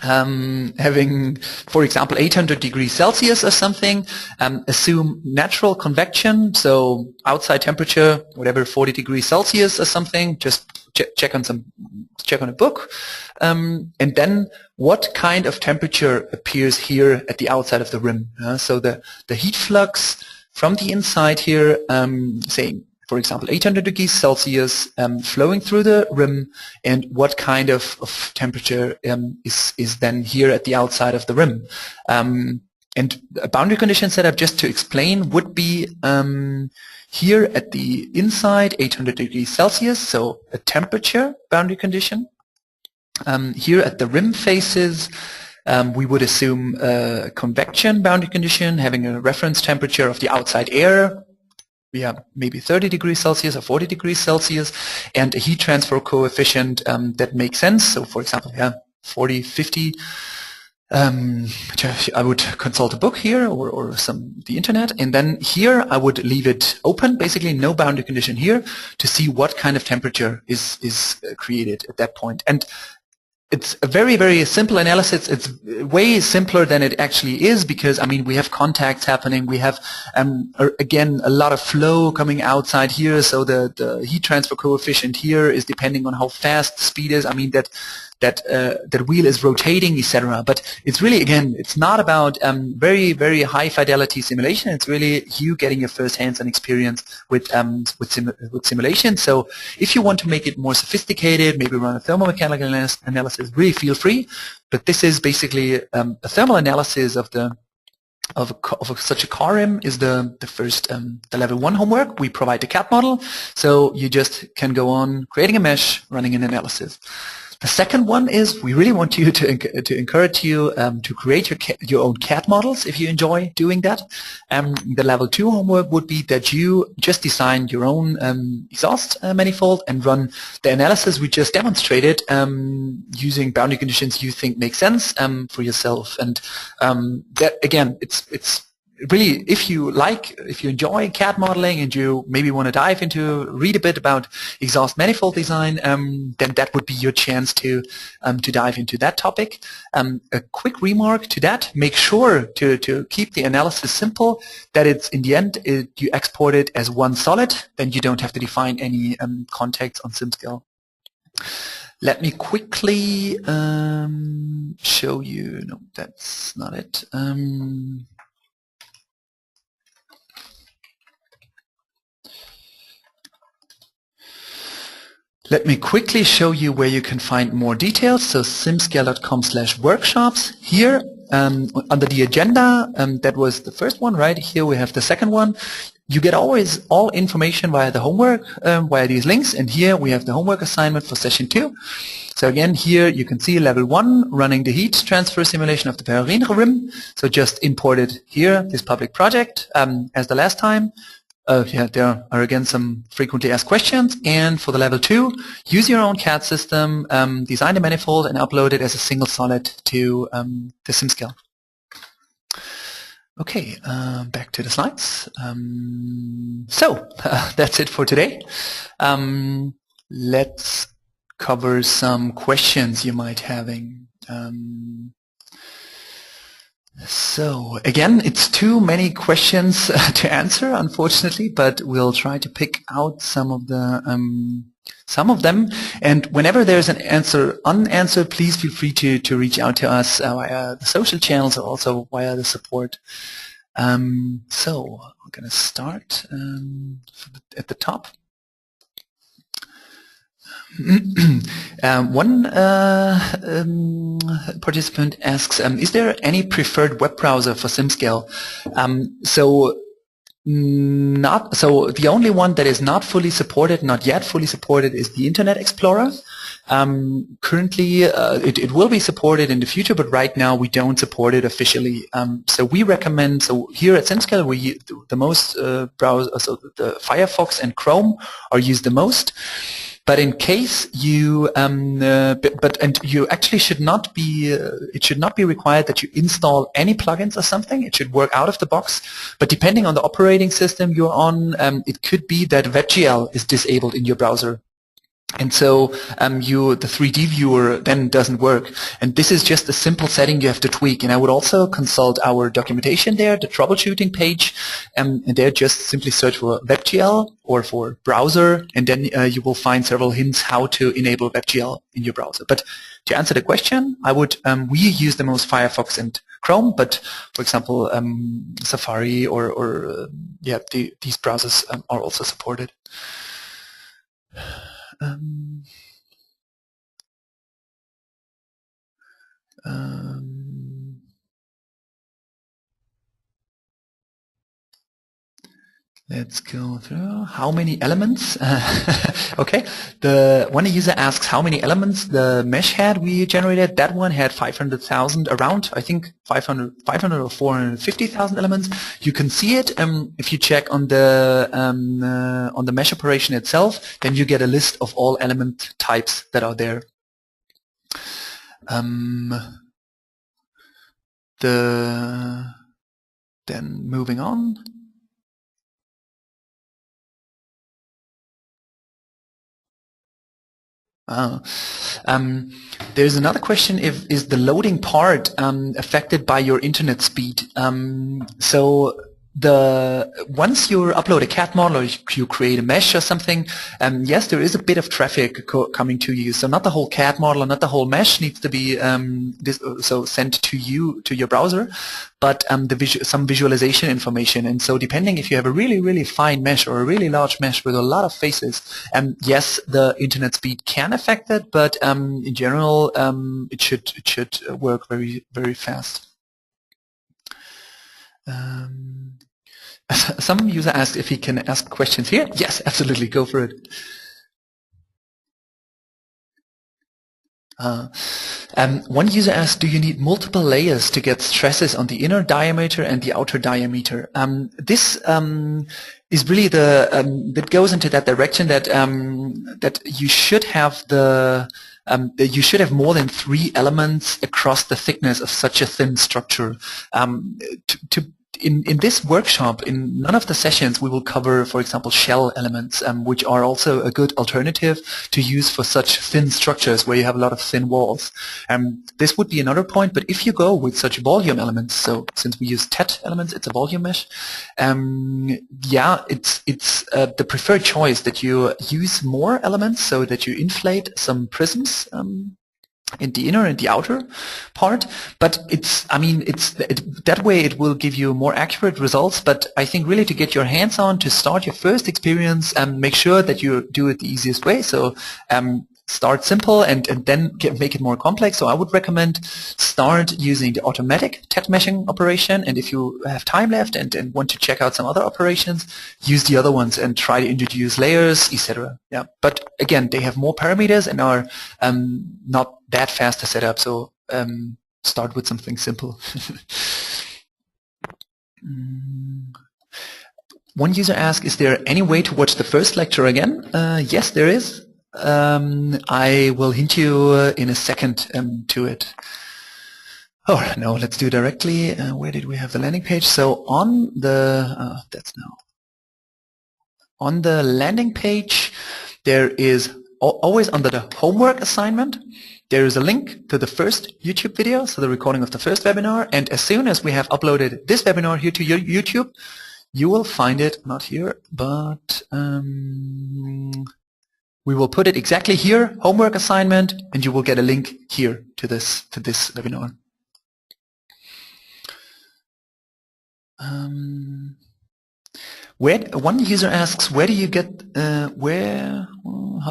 having, for example, 800 degrees Celsius or something. Assume natural convection, so outside temperature, whatever, 40 degrees Celsius or something. Just check on a book, and then what kind of temperature appears here at the outside of the rim. So the heat flux from the inside here, say, for example, 800 degrees Celsius flowing through the rim, and what kind of temperature is then here at the outside of the rim. And a boundary condition setup, just to explain, would be here at the inside 800 degrees Celsius, so a temperature boundary condition. Here at the rim faces, we would assume a convection boundary condition having a reference temperature of the outside air, we have maybe 30 degrees Celsius or 40 degrees Celsius, and a heat transfer coefficient that makes sense. So for example, 40, 50. I would consult a book here or the internet, and then here I would leave it open, basically no boundary condition here, to see what kind of temperature is created at that point. And it's a very, very simple analysis. It's way simpler than it actually is because, I mean, we have contacts happening. We have, again, a lot of flow coming outside here. So the heat transfer coefficient here is depending on how fast the speed is. I mean, that wheel is rotating, etc. But it's really, again, it's not about very, very high fidelity simulation. It's really you getting your first hands-on experience with simulation. So if you want to make it more sophisticated, maybe run a thermomechanical analysis, really feel free. But this is basically a thermal analysis of such a car rim is the first the level 1 homework. We provide the CAD model, so you just can go on creating a mesh, running an analysis. The second one is we really want you to encourage you to create your own CAD models if you enjoy doing that. The level 2 homework would be that you just design your own exhaust manifold and run the analysis we just demonstrated using boundary conditions you think make sense for yourself. And that again, it's really, if you enjoy CAD modeling and you maybe want to read a bit about exhaust manifold design, then that would be your chance to dive into that topic. A quick remark to that: make sure to keep the analysis simple. That it's in the end you export it as one solid, then you don't have to define any contacts on SimScale. Let me quickly show you. No, that's not it. Let me quickly show you where you can find more details. So simscale.com/workshops. Here, under the agenda, that was the first one, right? Here we have the second one. You get always all information via the homework, via these links. And here we have the homework assignment for session 2. So again, here you can see level 1 running the heat transfer simulation of the Perrine rim. So just import it here, this public project, as the last time. There are again some frequently asked questions. And for the level 2, use your own CAD system, design the manifold, and upload it as a single solid to the SimScale. Okay, back to the slides. So that's it for today. Let's cover some questions you might having. So again, it's too many questions to answer, unfortunately, but we'll try to pick out some of them. And whenever there's an answer unanswered, please feel free to reach out to us via the social channels or also via the support. So I'm going to start at the top. One participant asks, is there any preferred web browser for SimScale? So the only one that is not yet fully supported, is the Internet Explorer. Currently, it will be supported in the future, but right now we don't support it officially. So we recommend, here at SimScale, we use the most browsers, so the Firefox and Chrome are used the most. But in case you, you actually should not be, it should not be required that you install any plugins or something. It should work out of the box. But depending on the operating system you're on, it could be that WebGL is disabled in your browser. And so the 3D viewer then doesn't work. And this is just a simple setting you have to tweak. And I would also consult our documentation there, the troubleshooting page, and there just simply search for WebGL or for browser, and then you will find several hints how to enable WebGL in your browser. But to answer the question, I would we use the most Firefox and Chrome, but for example, Safari or these browsers are also supported. Let's go through how many elements. Okay, the one user asks how many elements the mesh had we generated. That one had 500,000 around, I think 500 or 450,000 elements. You can see it if you check on the mesh operation itself. Then you get a list of all element types that are there. Then moving on. There's another question: is the loading part affected by your internet speed? So once you upload a CAD model or you create a mesh or something, yes, there is a bit of traffic coming to you. So not the whole CAD model or not the whole mesh needs to be sent to you, to your browser, but some visualization information. And so depending if you have a really, really fine mesh or a really large mesh with a lot of faces, yes, the internet speed can affect it, but in general, it should work very, very fast. Some user asked if he can ask questions here. Yes, absolutely, go for it. One user asked, do you need multiple layers to get stresses on the inner diameter and the outer diameter? This is really that goes into that direction that that you should have you should have more than 3 elements across the thickness of such a thin structure. In this workshop, in none of the sessions, we will cover, for example, shell elements, which are also a good alternative to use for such thin structures where you have a lot of thin walls. This would be another point, but if you go with such volume elements, so since we use TET elements, it's a volume mesh, yeah, it's the preferred choice that you use more elements so that you inflate some prisms in the inner and the outer part, but that way it will give you more accurate results. But I think really to get your hands on, to start your first experience, make sure that you do it the easiest way. So start simple and then make it more complex. So I would recommend start using the automatic TET meshing operation, and if you have time left and want to check out some other operations, use the other ones and try to introduce layers, etc. Yeah, but again, they have more parameters and are not that fast to set up. So start with something simple. One user asked, is there any way to watch the first lecture again? Yes, there is. I will hint you in a second to it. Oh no, let's do directly. Where did we have the landing page? So on the on the landing page, there is always under the homework assignment, there is a link to the first YouTube video, so the recording of the first webinar. And as soon as we have uploaded this webinar here to your YouTube, you will find it, not here, but we will put it exactly here, homework assignment, and you will get a link here to this webinar. One user asks, how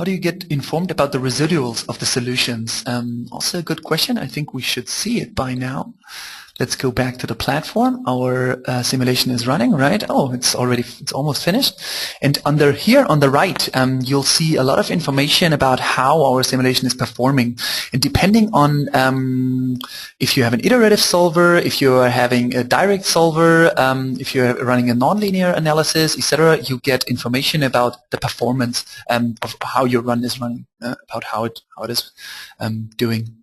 do you get informed about the residuals of the solutions? Also a good question. I think we should see it by now. Let's go back to the platform. Our simulation is running, right? Oh, it's almost finished. And under here on the right, you'll see a lot of information about how our simulation is performing. And depending on if you have an iterative solver, if you are having a direct solver, if you're running a nonlinear analysis, etc., you get information about the performance of how your run is running, about how it is doing.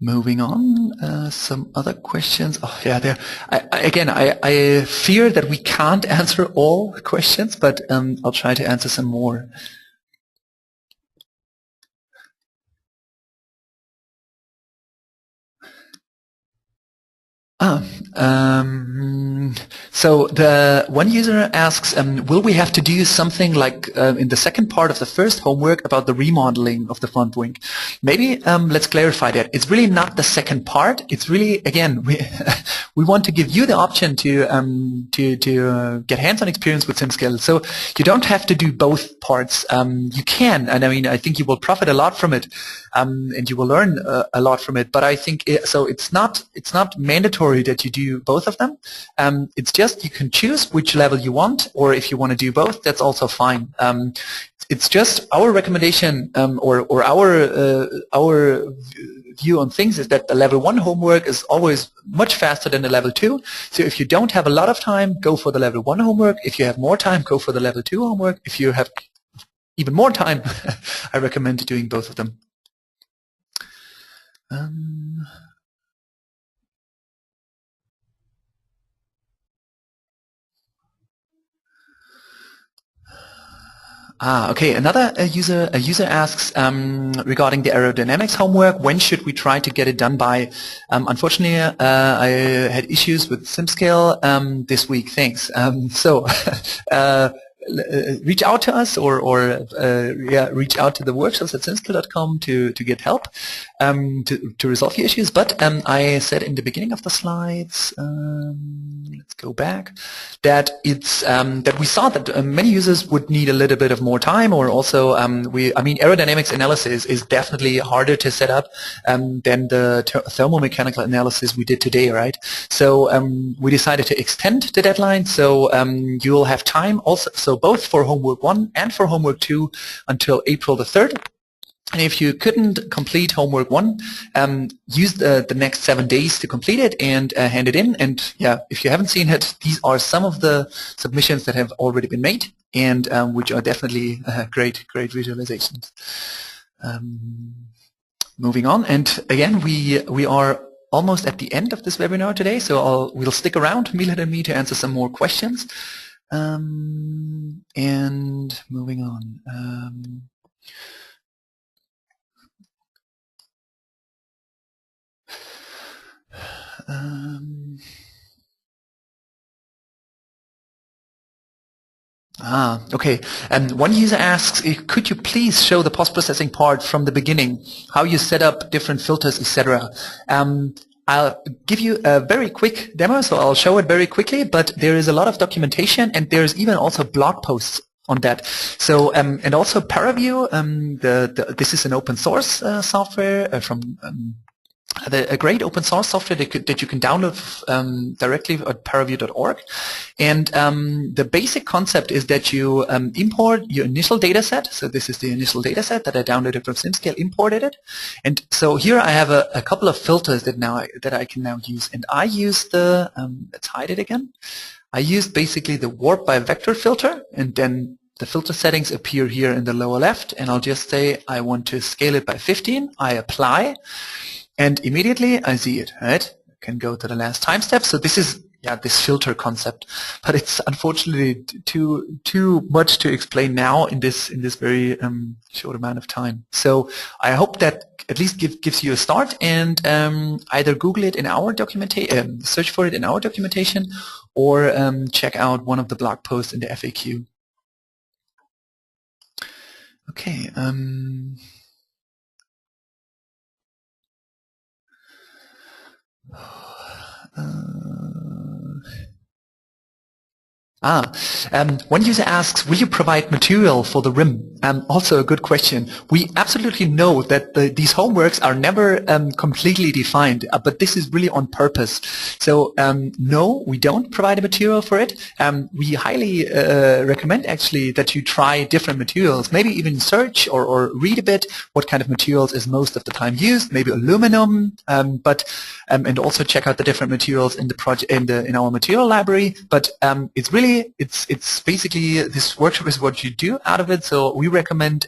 Moving on, some other questions. Oh yeah, there. I fear that we can't answer all questions, but I'll try to answer some more. So the one user asks, will we have to do something like in the second part of the first homework about the remodeling of the front wing? Maybe let's clarify that. It's really not the second part. It's really, again, we want to give you the option to get hands-on experience with SimScale. So you don't have to do both parts. You can, and I mean, I think you will profit a lot from it, and you will learn a lot from it. But I think so. It's not mandatory that you do both of them. It's just you can choose which level you want, or if you want to do both, that's also fine. It's just our recommendation or our view on things is that the level 1 homework is always much faster than the level 2. So if you don't have a lot of time, go for the level 1 homework. If you have more time, go for the level 2 homework. If you have even more time, I recommend doing both of them. Okay. Another user asks regarding the aerodynamics homework. When should we try to get it done by? Unfortunately, I had issues with SimScale this week. Thanks. So. Reach out to us or reach out to the workshops at simscale.com to get help to resolve your issues. But I said in the beginning of the slides, let's go back, that it's that we saw that many users would need a little bit of more time, or also I mean aerodynamics analysis is definitely harder to set up than the thermomechanical analysis we did today, right? So we decided to extend the deadline, so you will have time also. So both for homework 1 and for homework 2 until April the 3rd. And if you couldn't complete homework 1, use the next 7 days to complete it and hand it in. And yeah, if you haven't seen it, these are some of the submissions that have already been made and which are definitely great visualizations. Moving on, and again, we are almost at the end of this webinar today, so we'll stick around, Milan and me, to answer some more questions. And moving on. Okay. One user asks, could you please show the post-processing part from the beginning, how you set up different filters, etc. I'll give you a very quick demo, so I'll show it very quickly, but there is a lot of documentation and there's even also blog posts on that. So, and also ParaView, this is an open source software from a great open source software that you can download directly at paraview.org. And the basic concept is that you import your initial data set. So this is the initial data set that I downloaded from SimScale, imported it. And so here I have a couple of filters that I can now use. And I use the, let's hide it again. I used basically the warp by vector filter, and then the filter settings appear here in the lower left. And I'll just say I want to scale it by 15. I apply. And immediately I see it, right? I can go to the last time step. So this is, yeah, this filter concept, but it's unfortunately too much to explain now in this very short amount of time. So I hope that at least gives you a start, and either Google it in our documentation, search for it in our documentation, or check out one of the blog posts in the FAQ. Okay. One user asks, will you provide material for the rim? Also a good question. We absolutely know that these homeworks are never completely defined, but this is really on purpose. So no, we don't provide a material for it. We highly recommend actually that you try different materials, maybe even search or read a bit what kind of materials is most of the time used, maybe aluminum, and also check out the different materials in the project in our material library. But it's really it's basically this workshop is what you do out of it. So we recommend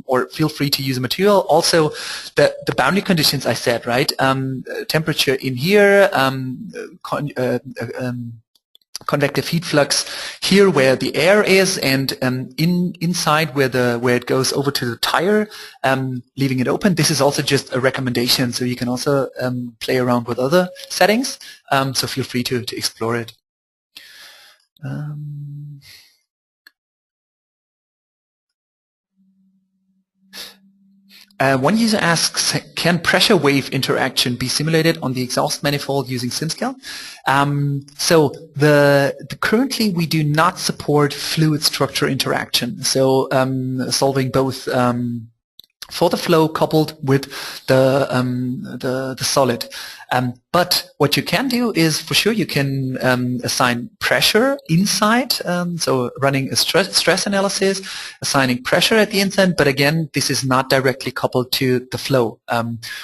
or feel free to use a material. Also, the boundary conditions I said, right? Temperature in here, convective heat flux here where the air is, and inside where it goes over to the tire, leaving it open. This is also just a recommendation, so you can also play around with other settings. So feel free to explore it. Um, One user asks, can pressure wave interaction be simulated on the exhaust manifold using SimScale? So currently we do not support fluid structure interaction. So solving both for the flow coupled with the solid. But what you can do is, for sure, you can assign pressure inside, so running a stress analysis, assigning pressure at the inside, but again, this is not directly coupled to the flow.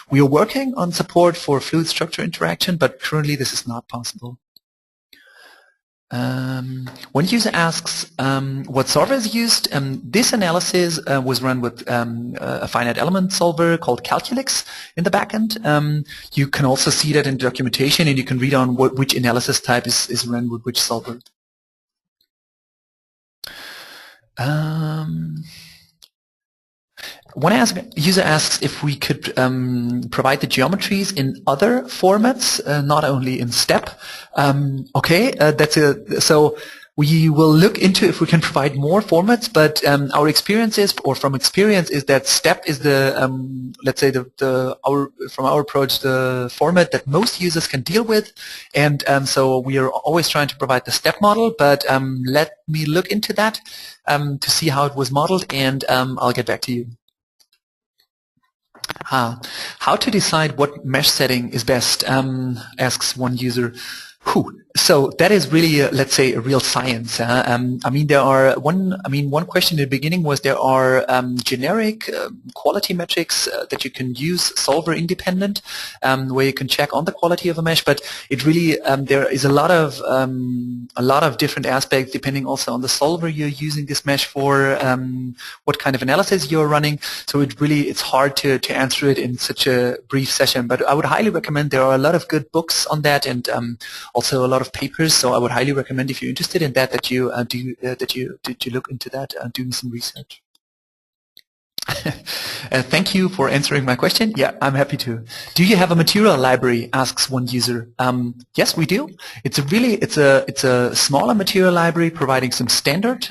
We are working on support for fluid structure interaction, but currently this is not possible. One user asks what solver is used. This analysis was run with a finite element solver called Calculix in the backend. You can also see that in the documentation, and you can read on which analysis type is run with which solver. One user asks if we could provide the geometries in other formats, not only in STEP. Okay, so we will look into if we can provide more formats, but our experience is, or from experience, is that STEP is the, let's say, from our approach, the format that most users can deal with, and so we are always trying to provide the STEP model, but let me look into that to see how it was modeled, and I'll get back to you. How to decide what mesh setting is best, asks one user. So that is really, let's say, a real science. I mean, one question in the beginning was there are generic quality metrics that you can use solver independent, where you can check on the quality of a mesh. But it really there is a lot of different aspects depending also on the solver you're using this mesh for, what kind of analysis you're running. So it's hard to answer it in such a brief session. But I would highly recommend. There are a lot of good books on that, and also a lot of papers, so I would highly recommend, if you're interested in that you look into that, doing some research. Thank you for answering my question. Yeah, I'm happy to. Do you have a material library? Asks one user. Yes, we do. It's a smaller material library providing some standard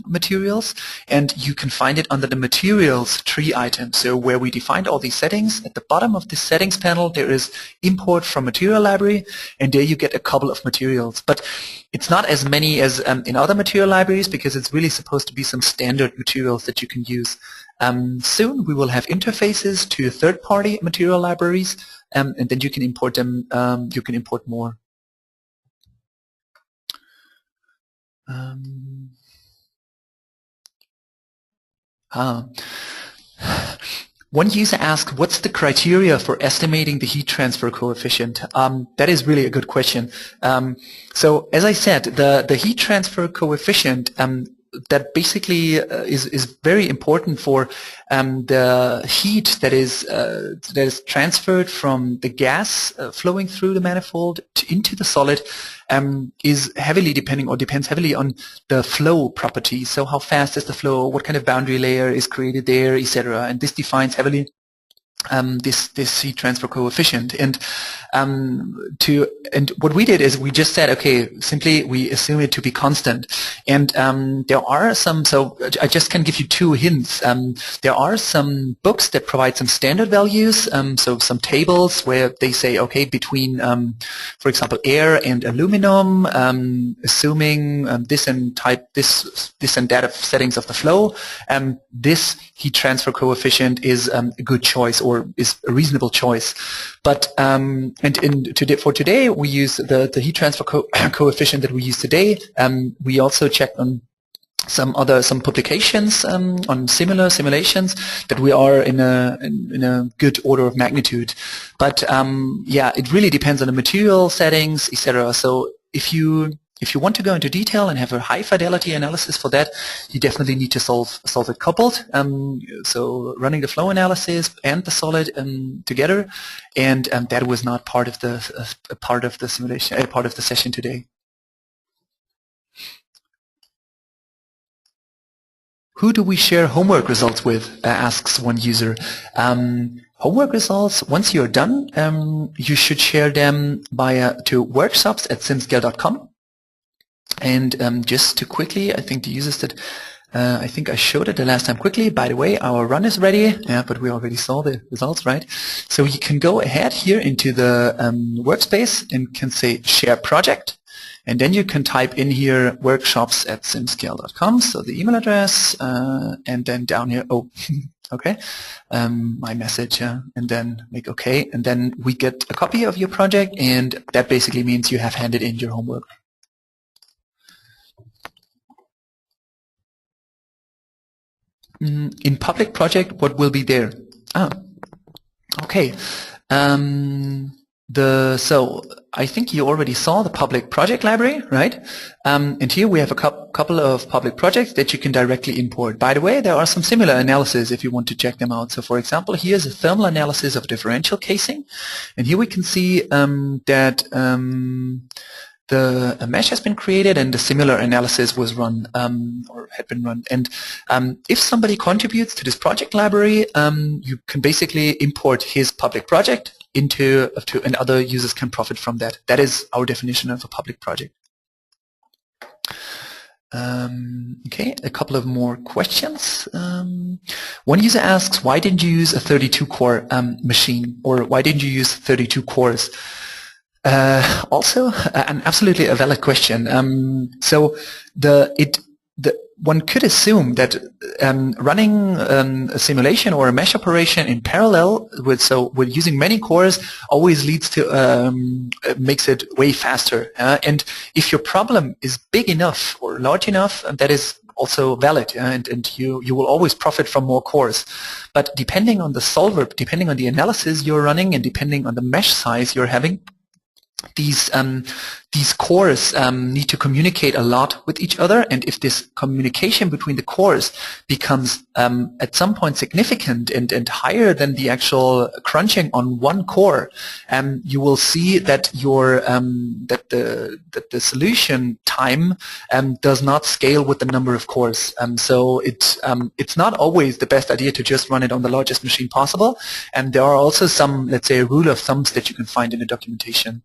materials, and you can find it under the materials tree item. So where we defined all these settings, at the bottom of this settings panel there is import from material library, and there you get a couple of materials. But it's not as many as in other material libraries, because it's really supposed to be some standard materials that you can use. Soon we will have interfaces to third-party material libraries, and then you can import them. You can import more. One user asked, what's the criteria for estimating the heat transfer coefficient? That is really a good question. So as I said, the heat transfer coefficient that basically is very important for the heat that is transferred from the gas flowing through the manifold into the solid, is heavily depends heavily on the flow properties. So how fast is the flow, what kind of boundary layer is created there, etc. And this defines heavily this heat transfer coefficient. And what we did is we just said, okay, simply we assume it to be constant. And there are some, so I just can give you two hints. There are some books that provide some standard values, so some tables where they say, okay, between, for example, air and aluminum, assuming this and that of settings of the flow, this heat transfer coefficient is a good choice, or is a reasonable choice. But for today we use the heat transfer coefficient that we use today. We also checked on some publications on similar simulations that we are in a good order of magnitude. But yeah, it really depends on the material settings, etc. So if you want to go into detail and have a high fidelity analysis for that, you definitely need to solve it coupled. So running the flow analysis and the solid together, and that was not part of the simulation, part of the session today. Who do we share homework results with? Asks one user. Homework results, once you're done, you should share them to workshops@simscale.com. And just to quickly, I think the users that I think I showed it the last time quickly. By the way, our run is ready. Yeah, but we already saw the results, right? So you can go ahead here into the workspace and can say share project. And then you can type in here workshops@simscale.com. So the email address, and then down here, oh, okay, my message, and then make OK. And then we get a copy of your project, and that basically means you have handed in your homework. In public project, what will be there? Okay. So I think you already saw the public project library, right? And here we have a couple of public projects that you can directly import. By the way, there are some similar analyses if you want to check them out. So for example, here's a thermal analysis of differential casing. And here we can see that a mesh has been created and a similar analysis was run or had been run. And if somebody contributes to this project library, you can basically import his public project into and other users can profit from that. That is our definition of a public project. Okay, a couple of more questions. One user asks, why didn't you use a 32-core machine, or why didn't you use 32 cores? Also, an absolutely a valid question. So one could assume that running a simulation or a mesh operation in parallel with using many cores always leads to makes it way faster. And if your problem is big enough or large enough, that is also valid, and you will always profit from more cores. But depending on the solver, depending on the analysis you're running, and depending on the mesh size you're having, these cores need to communicate a lot with each other, and if this communication between the cores becomes at some point significant and higher than the actual crunching on one core, you will see that your that the solution time does not scale with the number of cores. So it's not always the best idea to just run it on the largest machine possible, and there are also some, let's say, rule of thumbs that you can find in the documentation.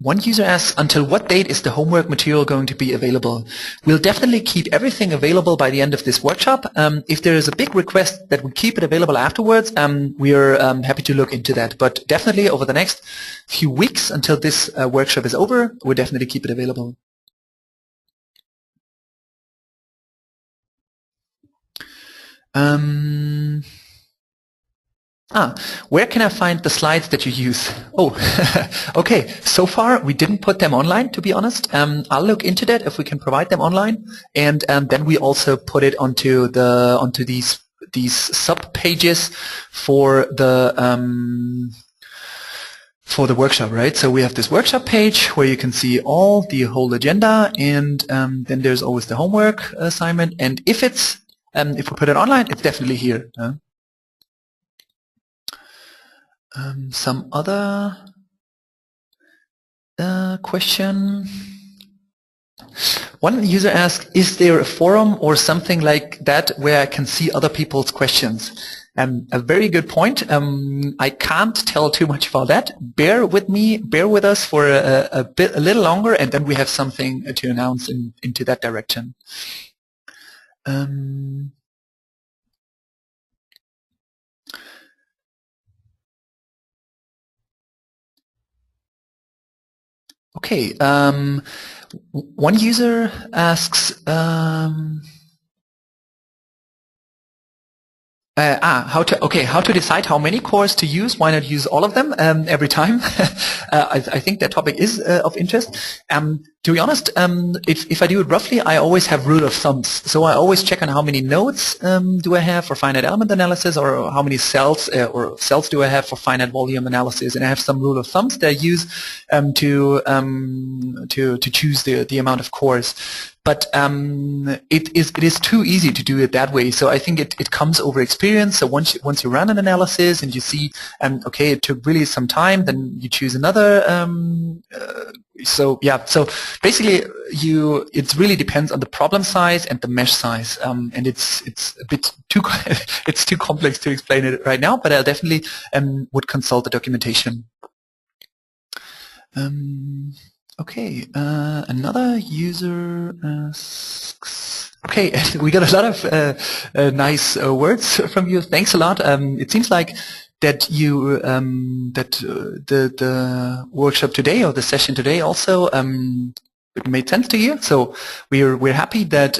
One user asks, until what date is the homework material going to be available? We'll definitely keep everything available by the end of this workshop. If there is a big request that we keep it available afterwards, we are happy to look into that. But definitely over the next few weeks until this workshop is over, we'll definitely keep it available. Where can I find the slides that you use? Oh, okay. So far, we didn't put them online, to be honest. I'll look into that if we can provide them online, and then we also put it onto these sub pages for the workshop, right? So we have this workshop page where you can see the whole agenda, and then there's always the homework assignment. And if we put it online, it's definitely here. Some other question. One user asked, is there a forum or something like that where I can see other people's questions? A very good point. I can't tell too much about that. Bear with us for a little longer, and then we have something to announce into that direction. Okay, one user asks, how to decide how many cores to use? Why not use all of them every time? I think that topic is of interest. To be honest, if I do it roughly, I always have rule of thumbs. So I always check on how many nodes do I have for finite element analysis, or how many cells do I have for finite volume analysis, and I have some rule of thumbs that I use to choose the amount of cores. But it is too easy to do it that way. So I think it comes over experience. So once you run an analysis and you see, okay, it took really some time, then you choose another So yeah, so basically it really depends on the problem size and the mesh size, and it's a bit too it's too complex to explain it right now, but I definitely would consult the documentation. Okay, another user asks. Okay, we got a lot of nice words from you. Thanks a lot. It seems like that you the workshop today or the session today also it made sense to you. So we're happy that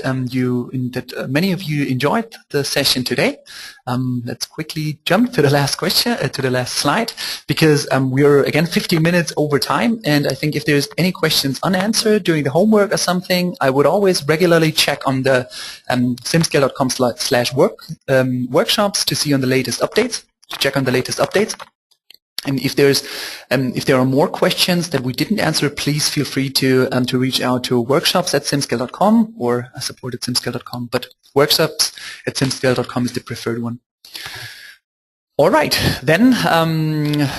many of you enjoyed the session today. Let's quickly jump to the last question, to the last slide, because we're again 15 minutes over time, and I think if there's any questions unanswered during the homework or something, I would always regularly check on the simscale.com/workshops to see on the latest updates, to check on the latest updates. And if there are more questions that we didn't answer, please feel free to reach out to workshops@simscale.com or support@simscale.com. But workshops@simscale.com is the preferred one. All right, then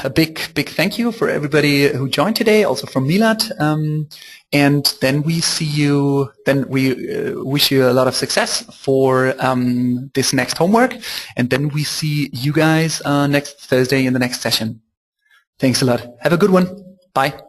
a big thank you for everybody who joined today, also from Milad. And then we see you. Then we wish you a lot of success for this next homework. And then we see you guys next Thursday in the next session. Thanks a lot. Have a good one. Bye.